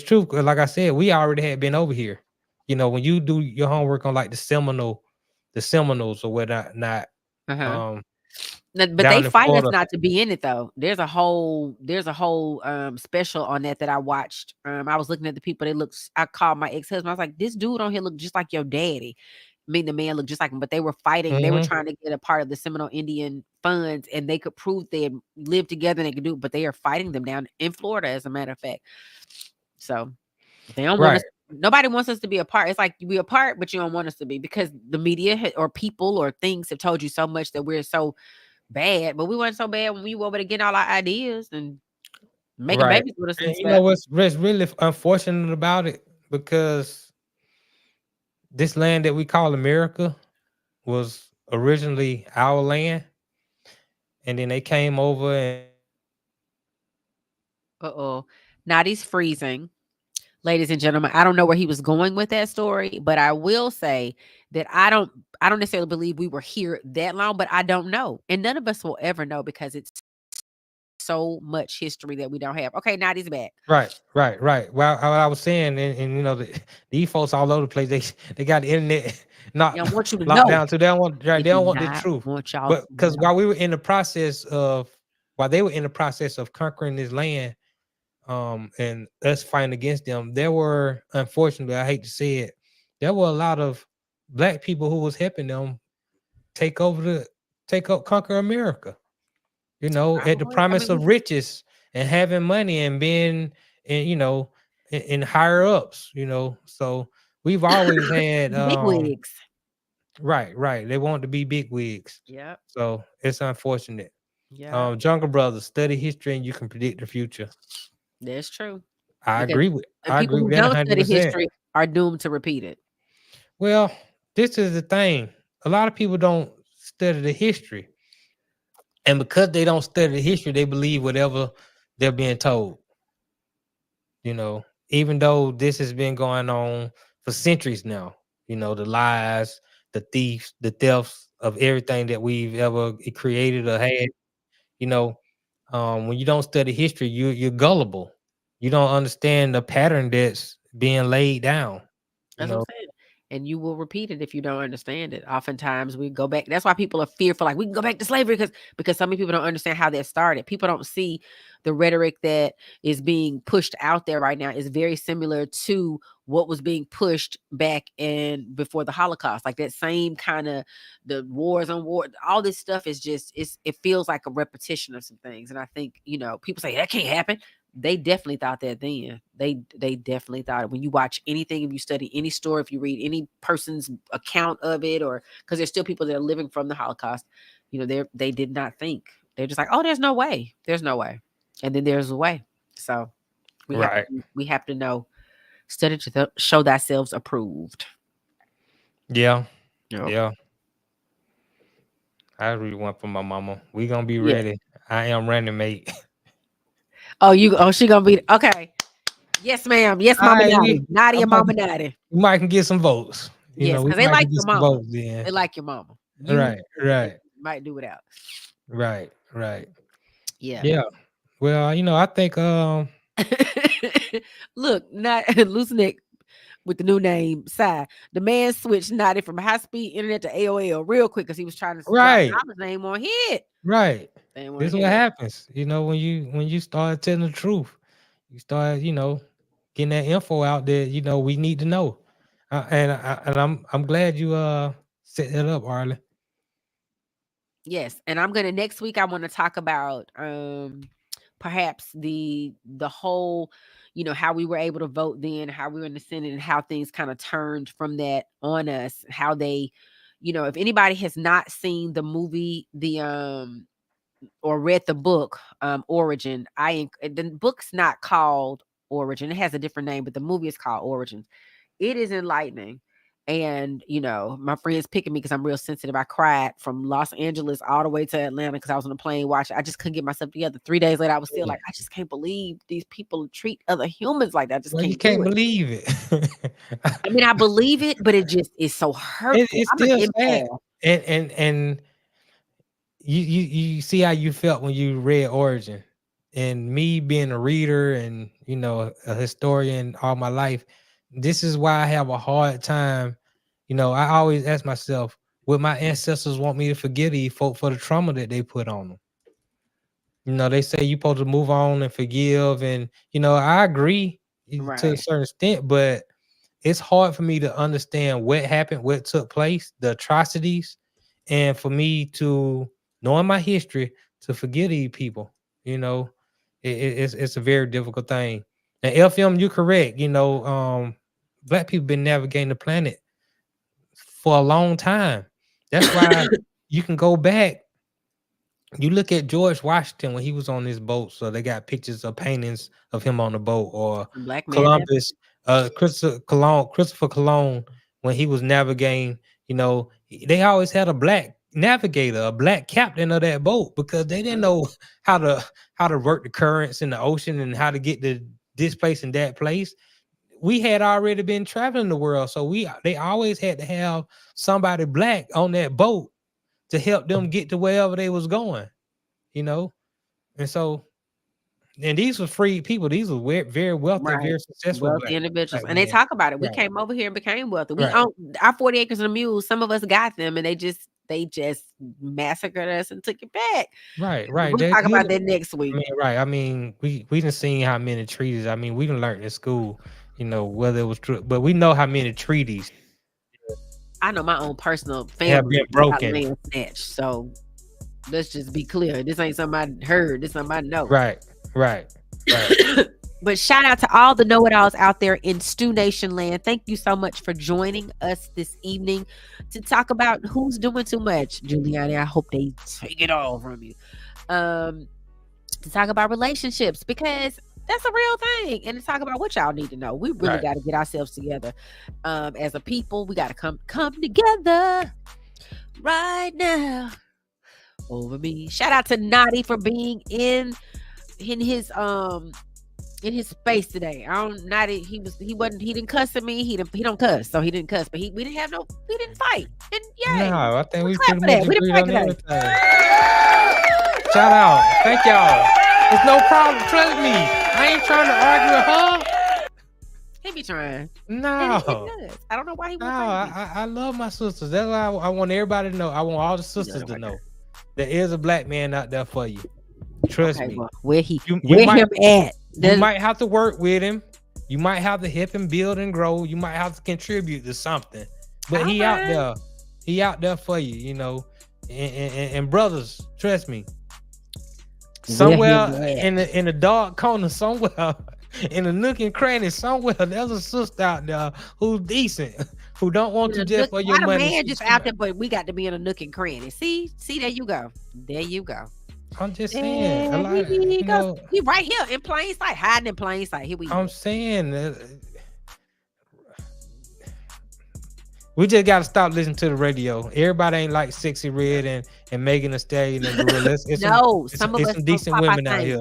true. 'Cause like I said, we already had been over here. When you do your homework on like the Seminoles or whatnot, Uh-huh. um, But they down in fight us Florida. not to be in it though. There's a whole special on that I watched. I was looking at the people. I called my ex-husband. I was like, this dude on here look just like your daddy. I mean, the man looked just like him, but they were fighting. They were Mhm. trying to get a part of the Seminole Indian funds, and they could prove they had lived together and they could do it, but they are fighting them down in Florida, as a matter of fact. So they don't want us. Right. Nobody wants us to be apart. It's like we apart, but you don't want us to be because the media or people or things have told you so much that we're so bad. But we weren't so bad when we were able to get all our ideas and making Right. babies with us And and you know stuff. what's really unfortunate about it? Because this land that we call America was originally our land, and then they came over and Uh-oh. Noddy's freezing. Ladies and gentlemen, I don't know where he was going with that story, but I will say that I don't necessarily believe we were here that long, but I don't know. And none of us will ever know because it's so much history that we don't have. Okay, Noddy's back. right. Well, what I was saying, and these folks all over the place, they got the internet They not don't want you to locked know. down, so they don't want They they do don't want the not truth. want y'all But to because know. while they were in the process of conquering this land, and us fighting against them, there were, unfortunately, I hate to say it, there were a lot of black people who was helping them conquer America. At the Probably. I promise mean, of riches and having money and being, and in higher ups. So we've always had, big wigs. right. They want to be big wigs. Yep. So it's unfortunate. Yeah. Jungle Brothers, study history and you can predict the future. That's true. I Because agree with the I people agree who with that don't study 100%. history are doomed to repeat it. Well, this is the thing. A lot of people don't study the history. And because they don't study the history, they believe whatever they're being told. You know, even though this has been going on for centuries now, you know, the lies, the thieves, the thefts of everything that we've ever created or had, you know, when you don't study history, you're gullible. You don't understand the pattern that's being laid down. That's what I'm saying. And you will repeat it if you don't understand it. Oftentimes we go back. That's why people are fearful. Like, we can go back to slavery because so many people don't understand how that started. People don't see the rhetoric that is being pushed out there right now is very similar to what was being pushed back in before the Holocaust. Like that same kind of the wars on war. All this stuff is just it feels like a repetition of some things. And I think, you know, people say that can't happen. They definitely thought that then. They definitely thought it. When you watch anything, if you study any story, if you read any person's account of it, or because there's still people that are living from the Holocaust, you know, they did not think. They're just like, oh, there's no way. There's no way. And then there's a way. So we have to know, study to show thyself approved. Yeah. I really want for my mama. We gonna be ready. I am running, mate. She gonna be okay. Yes, ma'am. Yes, Mama Notty. Notty and Mama Notty. We might can get some votes. Yes, because they like your mama. Votes, yeah. They like your mama. Right. Might do it out. Right. Yeah. Well, you know, I think look, not loose neck with the new name Sai. The man switched Notty from high speed internet to AOL real quick because he was trying to right his name on hit. Right. This is what happens. You know, when you start telling the truth, you start, you know, getting that info out there, you know, we need to know. And I'm glad you set that up, Arle. Yes, and I'm gonna next week. I want to talk about perhaps the whole, you know, how we were able to vote then, how we were in the Senate, and how things kind of turned from that on us. How they, you know, if anybody has not seen the movie, or read the book, Origin, the book's not called Origin. It has a different name, but the movie is called Origins. It is enlightening. And, you know, my friends picking me because I'm real sensitive. I cried from Los Angeles all the way to Atlanta because I was on a plane watching. I just couldn't get myself together. 3 days later, I was still like, I just can't believe these people treat other humans like that. I just you can't believe it. I mean, I believe it, but it just is so hurtful. It's still sad. And you see how you felt when you read Origin. And me being a reader and, you know, a historian all my life, this is why I have a hard time. You know, I always ask myself, would my ancestors want me to forgive these folk for the trauma that they put on them? You know, they say you're supposed to move on and forgive. And, you know, I agree to a certain extent, but it's hard for me to understand what happened, what took place, the atrocities, and for me to, knowing my history, to forgive these people. You know, it's a very difficult thing. And FM, you're correct. You know, Black people been navigating the planet for a long time. That's why you can go back. You look at George Washington when he was on this boat. So they got pictures of paintings of him on the boat, or Columbus, Christopher Cologne when he was navigating. You know, they always had a black navigator, a black captain of that boat, because they didn't know how to work the currents in the ocean and how to get to this place and that place. We had already been traveling the world, so they always had to have somebody black on that boat to help them get to wherever they was going, you know. And so, and these were free people. These were very wealthy, very successful individuals. And they talk about it. We came over here and became wealthy. We own our 40 acres and a mule. Some of us got them, and they just massacred us and took it back. Right. We'll talk about that next week. I mean, right. I mean, we didn't see how many treaties. I mean, we didn't learn in school, you know, whether it was true, but we know how many treaties. I know my own personal family have been broken. Land snatched, so let's just be clear. This ain't something I heard. This something I know. Right. But shout out to all the know-it-alls out there in Stew Nation land. Thank you so much for joining us this evening to talk about who's doing too much. Guiliani, I hope they take it all from you. To talk about relationships, because that's a real thing. And to talk about what y'all need to know. We really got to get ourselves together. As a people, we got to come together right now. over me. Shout out to Notty for being in his space today. He didn't cuss at me. He don't cuss, so he didn't cuss. But we didn't fight. And yeah, No, I think we clap pretty for that. much We agreed didn't on fight everything. Shout out. Thank y'all. It's no problem. Trust me. I ain't trying to argue with her. He be trying. No. He does. I don't know why he No, won't fight me. I love my sisters. That's why I want everybody to know. I want all the sisters to know there is a black man out there for you. Trust me. Well, where you him at? You might have to work with him. You might have to help him build and grow. You might have to contribute to something. But he out there. He out there for you, you know. And brothers, trust me. Somewhere in the dark corner, somewhere in a nook and cranny, somewhere there's a sister out there who's decent, who don't want to just for your money. Man just out there, but we got to be in a nook and cranny. See, there you go. There you go. I'm just saying. He right here in plain sight, hiding in plain sight. Here we go. I'm saying we just got to stop listening to the radio. Everybody ain't like Sexy Red and Megan Thee Stallion and Gorilla. Some of us some decent women out here.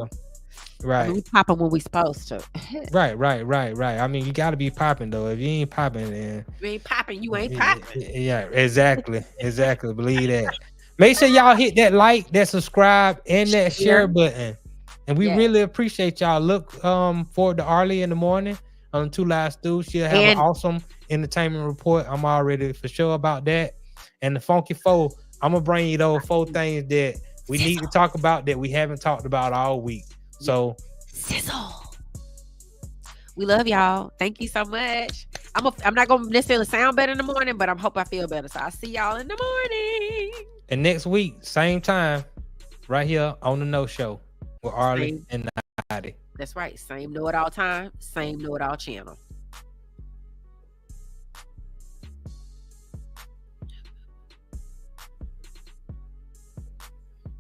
Right. I mean, we popping when we supposed to. Right. I mean, you got to be popping though. If you ain't popping, then you ain't popping. You ain't popping. Yeah, exactly. Believe that. Make sure y'all hit that like, that subscribe, and that share button. And we really appreciate y'all. Look forward to Arle in the morning on 2 Live Stew. She'll have an awesome entertainment report. I'm already for sure about that. And the Funky Four, I'm gonna bring you those 4 things that we need to talk about that we haven't talked about all week. So sizzle. We love y'all. Thank you so much. I'm not gonna necessarily sound better in the morning, but I hope I feel better. So I'll see y'all in the morning. And next week, same time, right here on the No Show with Arle and Notty. That's right. Same know it all time, same know it all channel.